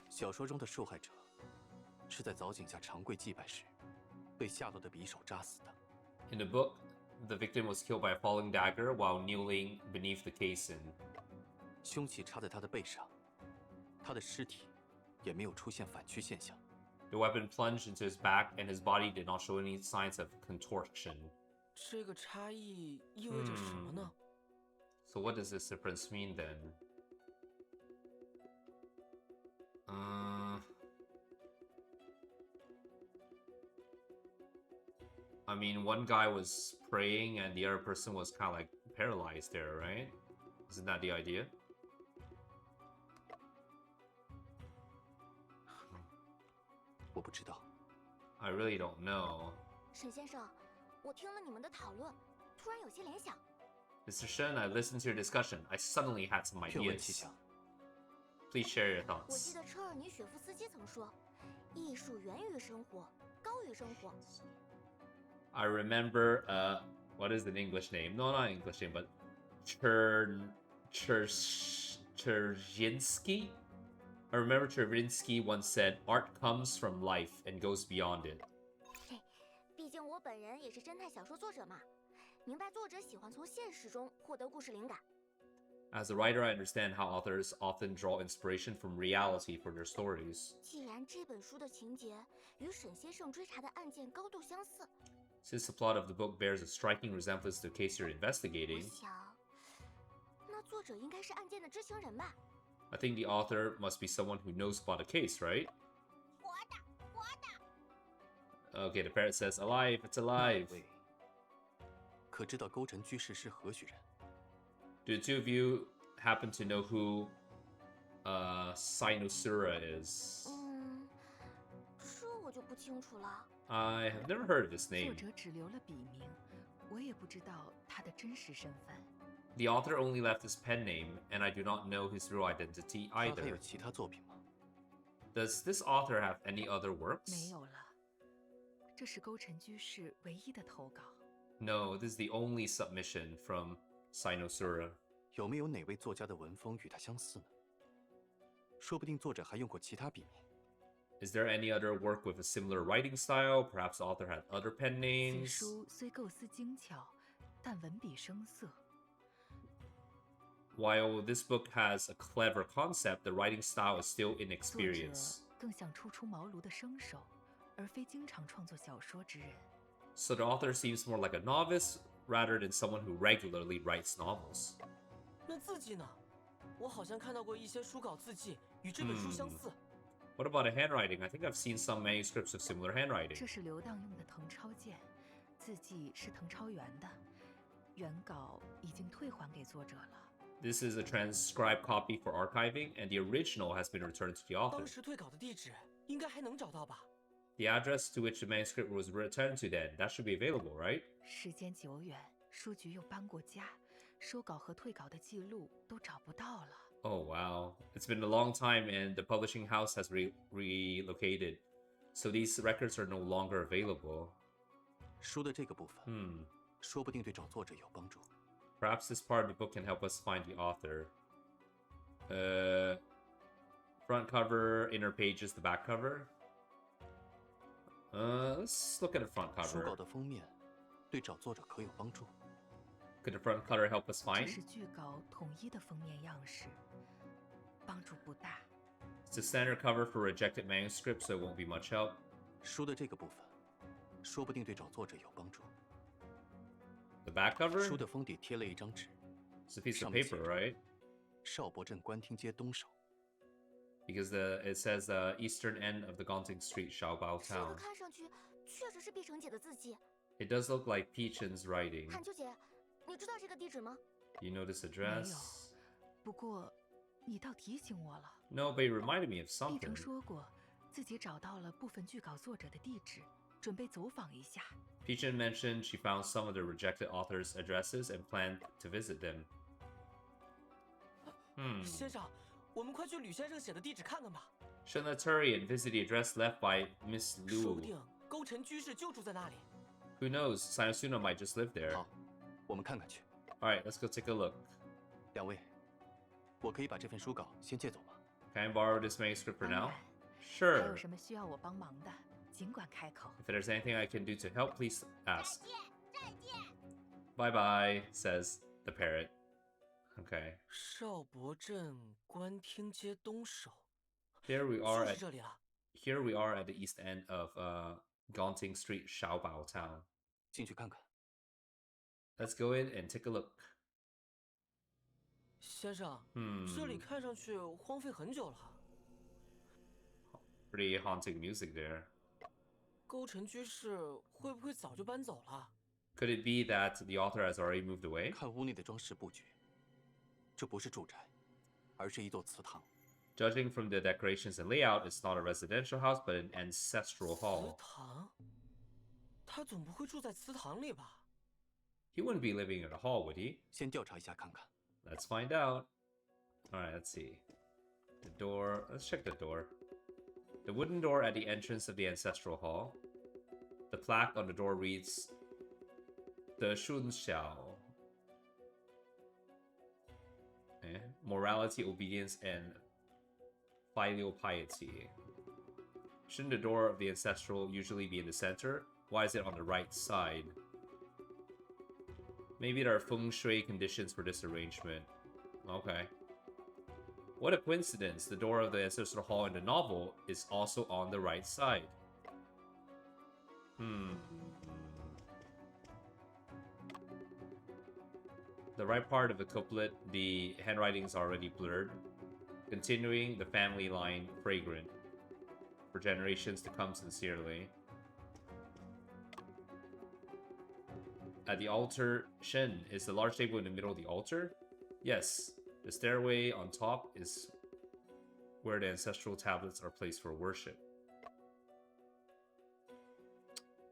小说中的受害者是在藻井下长跪祭拜时，被下落的匕首扎死的。 In the book, the victim was killed by a falling dagger while kneeling beneath the caisson. 凶器插在他的背上，他的尸体也没有出现反曲现象。 The weapon plunged into his back, and his body did not show any signs of contortion. 这个差异意味着什么呢？ So what does this difference mean then? I mean, one guy was praying and the other person was kind of like paralyzed there, right? Isn't that the idea? 我不知道。 I really don't know. 沈先生，我听了你们的讨论，突然有些联想。 Mr. Shen, I listened to your discussion. I suddenly had some 愿闻其 ideas. 详。 Please share your 我 thoughts. 记得车尔尼雪夫斯基曾说：“艺术源于生活，高于生活。” I remember, what is an English name? No, not an English name, but Cherjinsky? I remember Cherjinsky once said, art comes from life and goes beyond it. 毕竟我本人也是侦探小说作者嘛，明白作者喜欢从现实中获得故事灵感。 As a writer, I understand how authors often draw inspiration from reality for their stories. 既然这本书的情节与沈先生追查的案件高度相似， Since the plot of the book bears a striking resemblance to the case you're 我 investigating, 想，那作者应该是案件的知情人吧？ I think the author must be someone who knows about the case, right? 活的，活的。 Okay, the parrot says, alive, it's alive. 喂，可知道勾陈居士是何许人？ Do the two of you happen to know who Sinosura is? 这我就不清楚了。 I have never heard of this 作 name. 者只留了笔名，我也不知道他的真实身份。 The author only left his pen name, and I do not know his real identity 他还有 either. 其他作品吗？ Does this author have any other 没 works? 有了，这是勾陈居士唯一的投稿。 No, this is the only submission from Sinosura. 有没有哪位作家的文风与他相似呢？说不定作者还用过其他笔名。 Is there any other work with a similar writing style? Perhaps the author had other pen 此 names? 书虽构思精巧，但文笔生涩。 While this book has a clever concept, the writing style is still 作者 inexperienced. 更像初出茅庐的生手，而非经常创作小说之人。 So the author seems more like a novice rather than someone who regularly writes novels. 那字迹呢？我好像看到过一些书稿字迹与这本书相似。 What about the handwriting? I think I've seen some manuscripts with similar handwriting. 这是刘当用的誊抄件，字迹是誊抄原的，原稿已经退还给作者了。 This is a transcribed copy for archiving, and the original has been returned to the author. 当时退稿的地址应该还能找到吧？ The address to which the manuscript was returned to then, that should be available, right? 时间久远，书局又搬过家，收稿和退稿的记录都找不到了。 Oh, wow. It's been a long time and the publishing house has relocated. So these records are no longer available. 书的这个部分，说不定对找作者有帮助。 Perhaps this part of the book can help us find the author. Front cover, inner pages, the back cover. Let's look at the front 书稿 cover. 的封面对找作者可有帮助？ Could the front cover help us 这 find? 是剧稿统一的封面样式，帮助不大。 It's a standard cover for rejected manuscripts, so it won't be much help. 书的这个部分，说不定对找作者有帮助。 The back cover? 书的封底贴了一张纸， It's a piece of 上面写 paper, 着 right? 邵伯镇官厅街东首。 Because it says eastern end of the Gonting Street, Xiaobao 这个 Town. 看上去确实是碧城姐的字迹。 It does look like Peachen's writing. 韩秋姐，你知道这个地址吗？ You know this 没 address? 有，不过你倒提醒我了。 No, but it reminded me of 碧城 something. 说过，自己找到了部分剧稿作者的地址，准备走访一下。 Peachen mentioned she found some of the rejected authors' addresses and planned to visit them. 先生，我们快去吕先生写的地址看看吧。 Shun let's hurry and visit the address left by Miss 说不 Liu. 定勾陈居士就住在那里。 Who knows? Sanasuna might just live there. 好，我们看看去。 Alright, let's go take a look. 两位，我可以把这份书稿先借走吗？ Can I borrow this manuscript for 当 now? 然，还 Sure. 有什么需要我帮忙的，尽管开口。 If there's anything I can do to help, please ask. Bye bye, says the parrot. Okay. 邵伯镇官厅街东首， Here we are 就是 at 这里了。 here we are at the east end of Gaunting Street, Shaobao Town. 进去看看。 Let's go in and take a look. 先生，这里看上去荒废很久了。 Pretty haunting music there. 勾陈居士会不会早就搬走了？ Could it be that the author has already moved away? 看屋内的装饰布局，这不是住宅，而是一座祠堂。 Judging from the decorations and layout, it's not a residential house, but an ancestral 祠 hall. 堂？他总不会住在祠堂里吧？ He wouldn't be living in a hall, would he? 先调查一下看看。 Let's find out. Alright, let's see. The door. Let's check the door. The wooden door at the entrance of the ancestral hall. The plaque on the door reads, 德顺小. Morality, obedience, and filial piety. Shouldn't the door of the ancestral usually be in the center? Why is it on the right side? Maybe there are feng shui conditions for this arrangement. Okay. What a coincidence. The door of the ancestral hall in the novel is also on the right side. The right part of the couplet, the handwriting is already blurred. Continuing the family line, fragrant. For generations to come, sincerely. At the altar, Shen, is the large table in the middle of the altar? Yes. The stairway on top is where the ancestral tablets are placed for worship.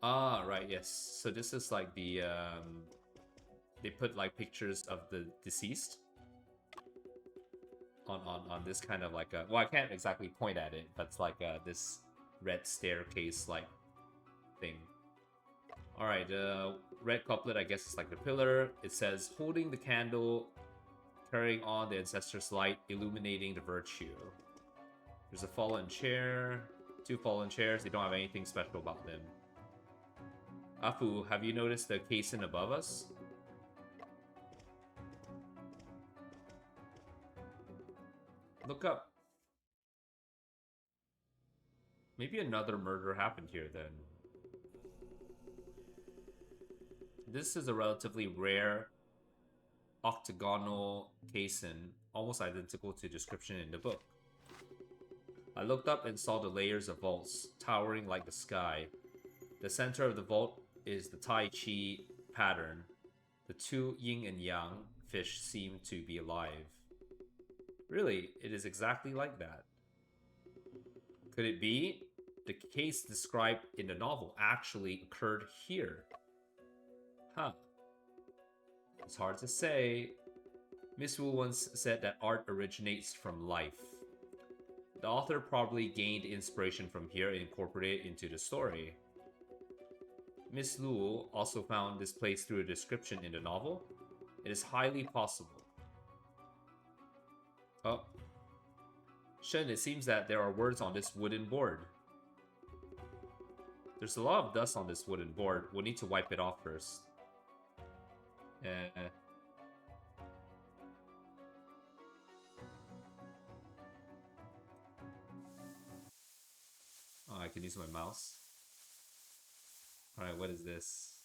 Ah, right, yes. So this is like the, they put like pictures of the deceased on this kind of like a, well, I can't exactly point at it, but it's like this red staircase like thing. Alright, red couplet, I guess it's like the pillar. It says, holding the candle, carrying on the ancestors' light, illuminating the virtue. There's a fallen chair, 2 fallen chairs, they don't have anything special about them. Afu, have you noticed the caisson above us? Look up. Maybe another murder happened here then. This is a relatively rare octagonal caisson, almost identical to the description in the book. I looked up and saw the layers of vaults, towering like the sky. The center of the vault is the Tai Chi pattern. The 2 yin and yang fish seem to be alive. Really, it is exactly like that. Could it be the case described in the novel actually occurred here? Huh. It's hard to say. Miss Wu once said that art originates from life. The author probably gained inspiration from here and incorporated it into the story. Miss Lu also found this place through a description in the novel. It is highly possible. Oh. Shen, it seems that there are words on this wooden board. There's a lot of dust on this wooden board. We'll need to wipe it off first. Oh, I can use my mouse. Alright, what is this?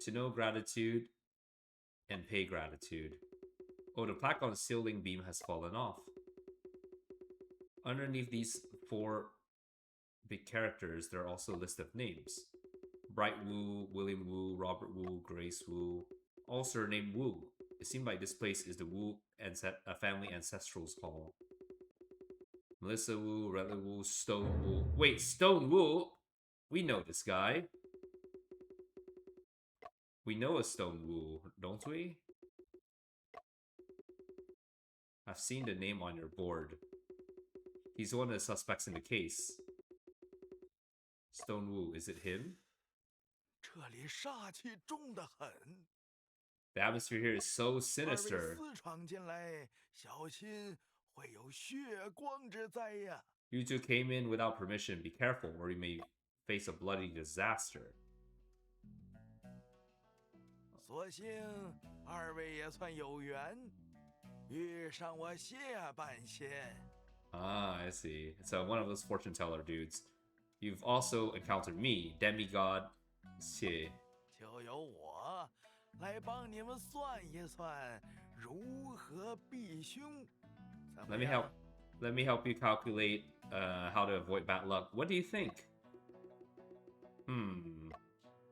To know gratitude and pay gratitude. Oh, the plaque on the ceiling beam has fallen off. Underneath these 4 big characters, there are also a list of names. Bright Wu, William Wu, Robert Wu, Grace Wu, all surnamed Wu. It seemed like this place is the Wu family ancestral's hall. Melissa Wu, Redley Wu, Stone Wu. Wait, Stone Wu? We know this guy. We know a Stone Wu, don't we? I've seen the name on your board. He's one of the suspects in the case. Stone Wu, is it him? 这里煞气重得很。 The atmosphere here is so sinister. 二位私闯进来，小心会有血光之灾呀！ You two came in without permission. Be careful, or you may face a bloody disaster. 所幸二位也算有缘，遇上我谢半仙。 Ah, I see. So one of those fortune teller dudes. You've also encountered me, demigod Xie. 就由我来帮你们算一算如何避凶。 Let me help you calculate how to avoid bad luck. What do you think?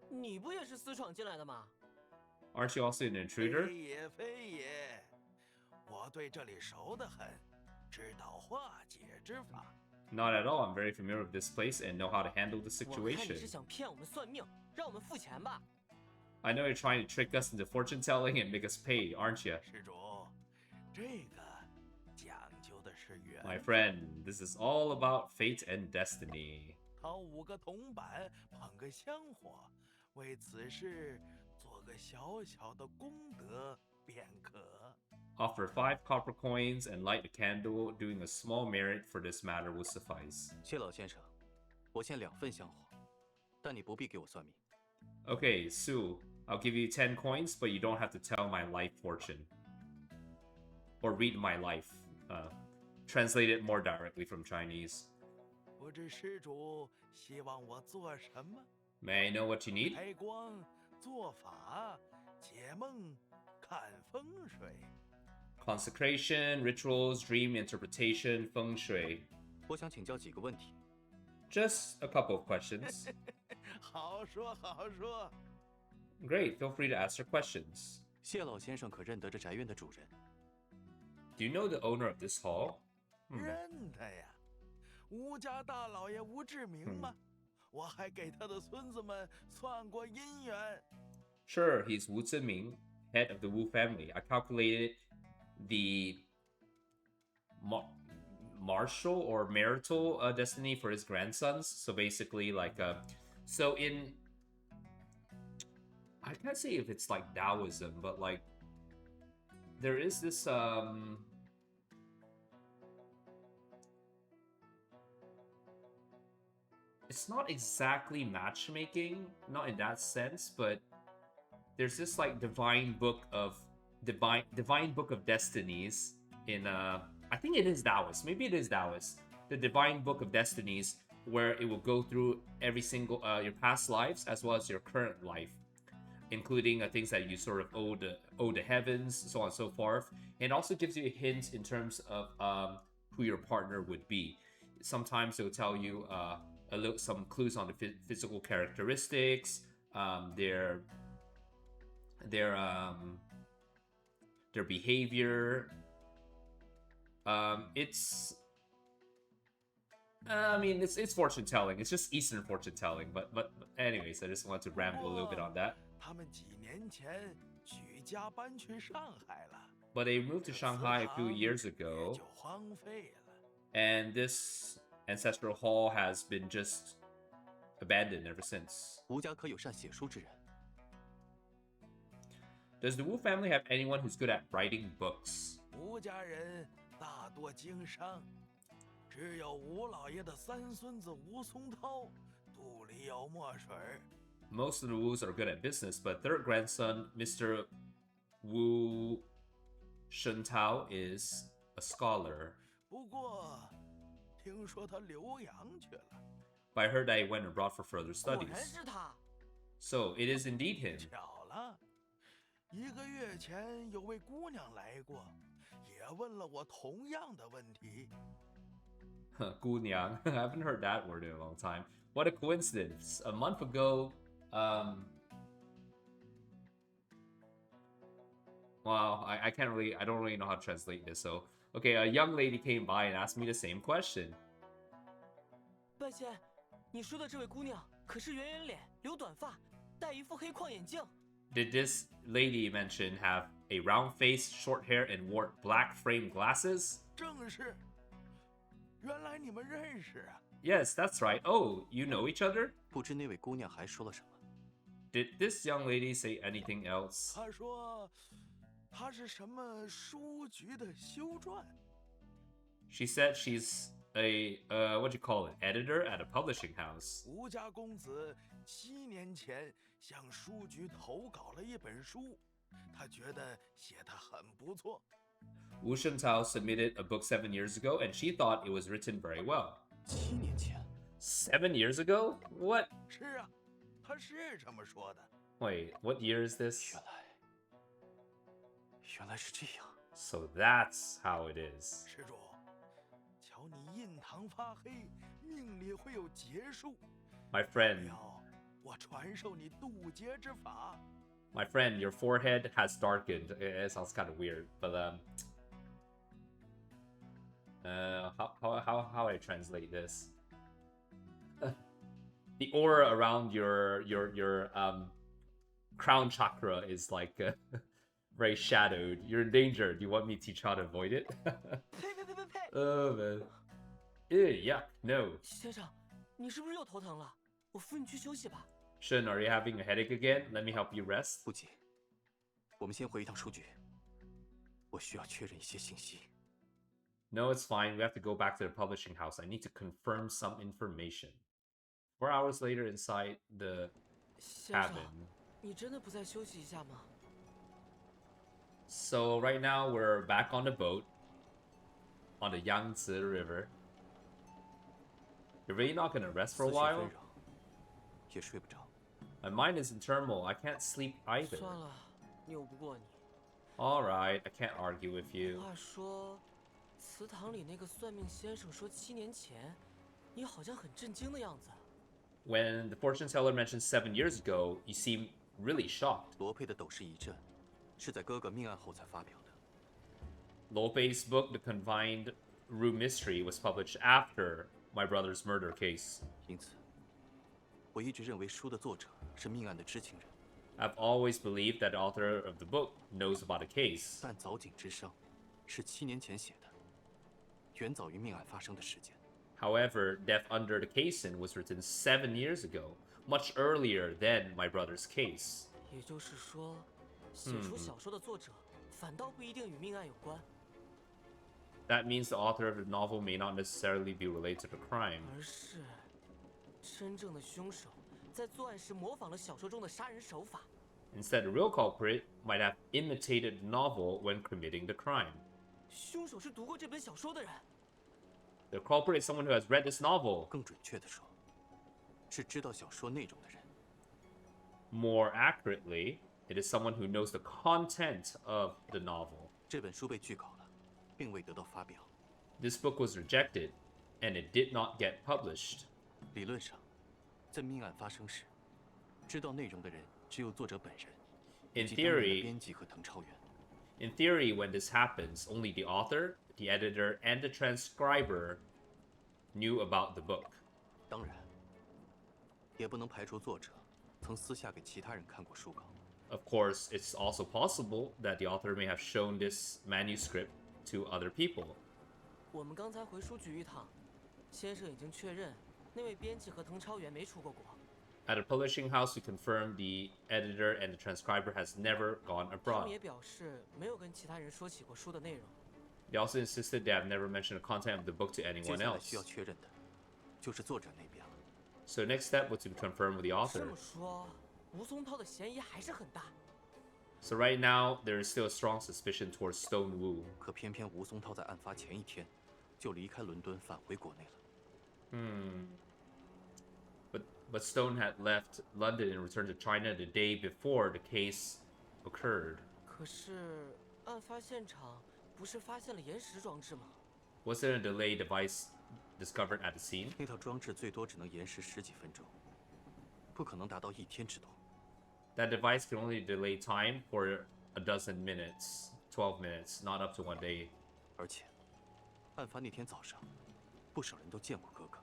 你不也是私闯进来的吗？ Aren't you also an intruder? 非也非也，我对这里熟得很，知道化解之法。 Not at all. I'm very familiar with this place and know how to handle the 我看你 situation. 是想骗我们算命，让我们付钱吧？ I know you're trying to trick us into fortune telling and make us pay, aren't you? 施主，这个讲究的是缘。 My friend, this is all about fate and destiny. 讨5个铜板，捧个香火，为此事做个小小的功德便可。 Offer 5 copper coins and light a candle. Doing a small merit for this matter will suffice. 谢老先生，我献2份香火，但你不必给我算命。 Okay, Sue, I'll give you 10 coins, but you don't have to tell my life fortune. Or read my life. Translate it more directly from Chinese. 不知施主希望我做什么？ May I know what you need? 开光、做法、解梦、看风水。 Consecration, rituals, dream interpretation, feng shui. 我想请教几个问题。 Just a couple of questions. 好说好说。 Great, feel free to ask your questions. 谢老先生可认得这宅院的主人？ Do you know the owner of this hall? 认得呀，吴家大老爷吴志明吗？我还给他的孙子们算过姻缘。 Sure, he's Wu Ziming, head of the Wu family. I calculated the martial or marital destiny for his grandsons. So basically, like, so in, I can't say if it's like Taoism, but like, there is this, it's not exactly matchmaking, not in that sense, but there's this like divine book of destinies in I think it is Taoist. Maybe it is Taoist. The divine book of destinies, where it will go through every single your past lives as well as your current life, including things that you sort of owe the heavens, so on and so forth. And also gives you a hint in terms of who your partner would be. Sometimes it will tell you some clues on the physical characteristics, their behavior. It's it's fortune telling. It's just Eastern fortune telling. But anyways, I just wanted to ramble a little bit on that. 他们几年前举家搬去上海了。 But they moved to Shanghai a few years ago, 就荒废了。 and this ancestral hall has been just abandoned ever since. 吴家可有善写书之人？ Does the Wu family have anyone who's good at writing books? 吴家人大多经商，只有吴老爷的3孙子吴松涛肚里有墨水。 Most of the Wus are good at business, but third grandson, Mr. Wu Shentao, is a scholar. 不过，听说他留洋去了。 But I heard that he went abroad for further 果然 studies. 是他。 So it is indeed him. 巧了，1个月前有位姑娘来过，也问了我同样的问题。Gunyang. I haven't heard that word in a long time. What a coincidence. A month ago, wow, I can't really, I don't really know how to translate this. So, okay, a young lady came by and asked me the same question. 半仙，你说的这位姑娘可是圆圆脸、留短发、戴一副黑框眼镜？ Did this lady mention have a round face, short hair, and wore black framed glasses? 正是。原来你们认识啊？ Yes, that's right. Oh, you know each other? 不知那位姑娘还说了什么？ Did this young lady say anything else? 她说，她是什么书局的修撰。 She said she's a, what do you call it, editor at a publishing house. 吴家公子7年前向书局投稿了一本书，他觉得写得很不错。 Wu Shentao submitted a book 7 years ago, and she thought it was written very well. 7年前。 7 years ago? What? 是啊，他是这么说的。 Wait, what year is this? 原来是这样。 So that's how it is. 施主，瞧你印堂发黑，命里会有劫数。 My friend, 我传授你渡劫之法。 my friend, your forehead has darkened. It sounds kind of weird, but how I translate this? The aura around your crown chakra is like very shadowed. You're in danger. Do you want me to teach how to avoid it? Oh man. Ew, yuck, no. 先生，你是不是又头疼了？我扶你去休息吧。 Shun, are you having a headache again? Let me help you rest. 不急，我们先回一趟书局。我需要确认一些信息。 No, it's fine. We have to go back to the publishing house. I need to confirm some information. 4 hours later, inside the 先生， cabin. 你真的不再休息一下吗？ So right now we're back on the boat on the Yangtze River. You're really not gonna rest for a 思绪纷 while? 扰，也睡不着。 My mind is in turmoil. I can't sleep either. 算了，拗不过你。 Alright, I can't argue with you. 话说，祠堂里那个算命先生说7年前，你好像很震惊的样子。 When the fortune teller mentioned 7 years ago, you seem really shocked. 罗佩的斗士遗阵是在哥哥命案后才发表的。 Lo Pei's book, The Confined Room Mystery, was published after my brother's murder case. 因此，我一直认为书的作者是命案的知情人。 I've always believed that the author of the book knows about the case. 但早井之殇是7年前写的，远早于命案发生的时间。 However, Death Under the Casin was written 7 years ago, much earlier than my brother's case. 也就是说，写出小说的作者反倒不一定与命案有关， That means the author of the novel may not necessarily be related to the crime. 而是真正的凶手在作案时模仿了小说中的杀人手法。 Instead, the real culprit might have imitated the novel when committing the crime. 凶手是读过这本小说的人。 The culprit is someone who has read this novel. 更准确的说，是知道小说内容的人。 More accurately, it is someone who knows the content of the novel. 这本书被拒稿了，并未得到发表。 This book was rejected, and it did not get published. 理论上，在命案发生时，知道内容的人只有作者本人，以 In 及当年的 theory, 编辑和滕超元。 In theory, when this happens, only the author, the editor, and the transcriber knew about the book. 当然，也不能排除作者曾私下给其他人看过书稿。 Of course, it's also possible that the author may have shown this manuscript to other people. 我们刚才回书局一趟，先生已经确认，那位编辑和滕超元没出过国。 At a publishing house, we confirmed the editor and the transcriber has never gone 他们 abroad. 也表示没有跟其他人说起过书的内容。 They also insisted they have never mentioned the content of the book to 接 anyone 下来 else. 需要确认的，就是作者那边了。 So next step was to confirm with the 这 author. 么说，吴松涛的嫌疑还是很大。 So right now, there is still a strong suspicion towards Stone Wu. 可偏偏吴松涛在案发前一天就离开伦敦返回国内了。But Stone had left London and returned to China the day before the case occurred. 可是，案发现场不是发现了延时装置吗？ Wasn't a delay device discovered at the scene. 那套装置最多只能延时10几分钟，不可能达到1天之多。 That device can only delay time for a dozen minutes, 12 minutes, not up to 1 day. 而且，案发那天早上，不少人都见过哥哥。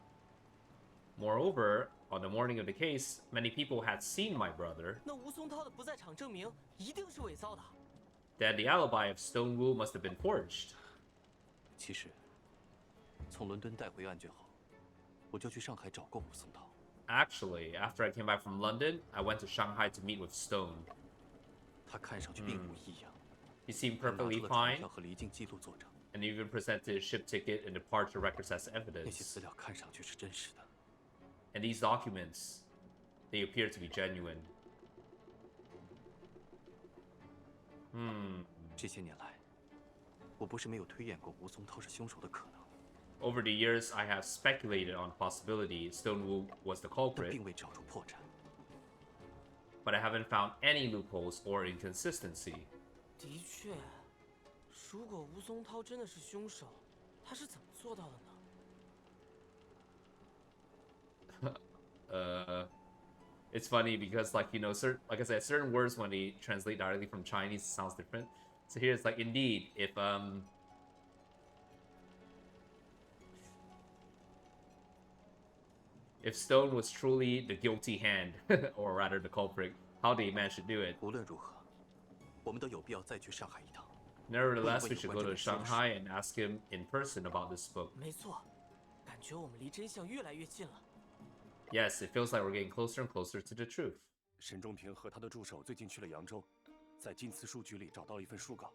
Moreover, on the morning of the case, many people had seen my brother. 那吴松涛的不在场证明一定是伪造的。 That the alibi of Stone Wu must have been forged. 其实，从伦敦带回案卷后，我就去上海找过吴松涛。 Actually, after I came back from London, I went to Shanghai to meet with Stone. 他看上去并无异样。 He seemed 他拿出 perfectly 了船 fine 票和离境记录作证。 and even presented his ship ticket and departure records as 那些 evidence. 资料看上去是真实的。 And these documents, they appear to be genuine. 这些年来，我不是没有推演过吴松涛是凶手的可能， Over the years, I have speculated on the possibility Stone Wu was the 但 culprit, 并未找出破绽。 but I haven't found any loopholes or inconsistency. 的确，如果吴松涛真的是凶手，他是怎么做到的呢？ It's funny because, like, you know, like I said, certain words when they translate directly from Chinese sounds different. So here it's like, indeed, if Stone was truly the guilty hand, or rather the culprit, how did he manage to do it? 无论如何，我们都有必要再去上海一趟。 Nevertheless, we should go to Shanghai and ask him in person about this book. 没错，感觉我们离真相越来越近了。 Yes, it feels like we're getting closer and closer to the truth. 沈仲平和他的助手最近去了扬州，在金慈书局里找到了一份书稿。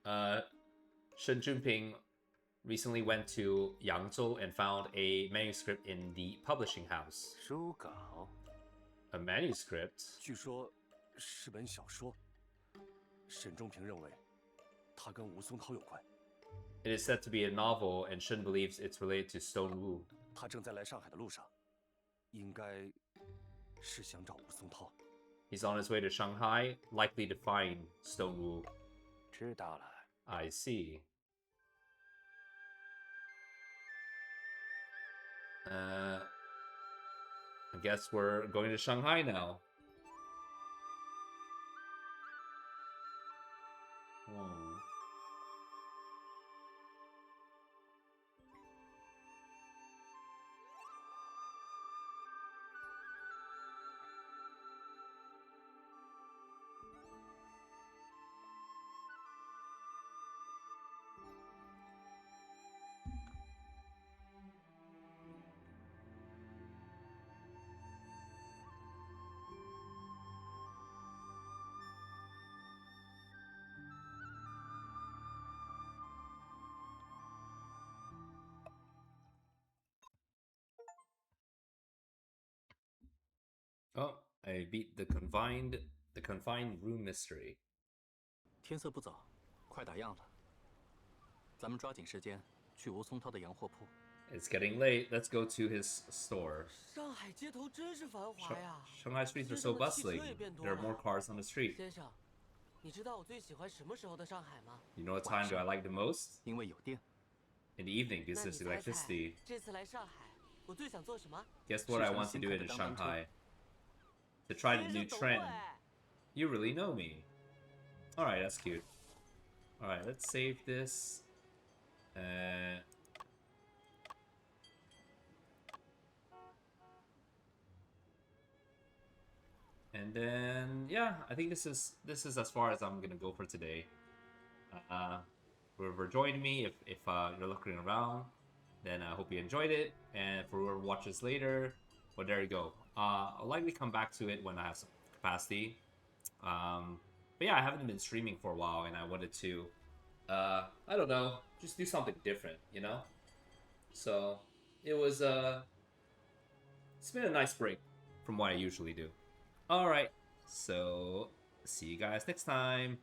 Shen Junping recently went to Yangzhou and found a manuscript in the publishing house. 书稿， A manuscript? 据说是本小说。沈仲平认为，它跟吴松涛有关。 It is said to be a novel, and Shen believes it's related to Stone Wu. 他正在来上海的路上，应该是想找吴松涛。 He's on his way to Shanghai, likely to find Stone Wu. 知道了。 I see. I guess we're going to Shanghai now. Oh, I beat the confined room mystery. 天色不早，快打烊了。咱们抓紧时间去吴松涛的洋货铺。 It's getting late. Let's go to his store. 上海街头真是繁华呀！ Shanghai streets are so 街上的汽车 bustling. 也变多 There are more 了。 cars on the street. 先生，你知道我最喜欢什么时候的上海吗？ You know what time do I like the most? 因为有电。 In the evening, because 那你 there's 猜猜 electricity. 这次来上海，我最想做什么？ Guess what I want to do in Shanghai? To try the new trend. You really know me. Alright, that's cute. Alright, let's save this. And then, yeah, I think this is as far as I'm gonna go for today. For joining me, if you're looking around, then I hope you enjoyed it. And for whoever watches later, well, there you go. I'll likely come back to it when I have some capacity. But yeah, I haven't been streaming for a while, and I wanted to, I don't know, just do something different, you know? So, it was, it's been a nice break from what I usually do. Alright, so, see you guys next time.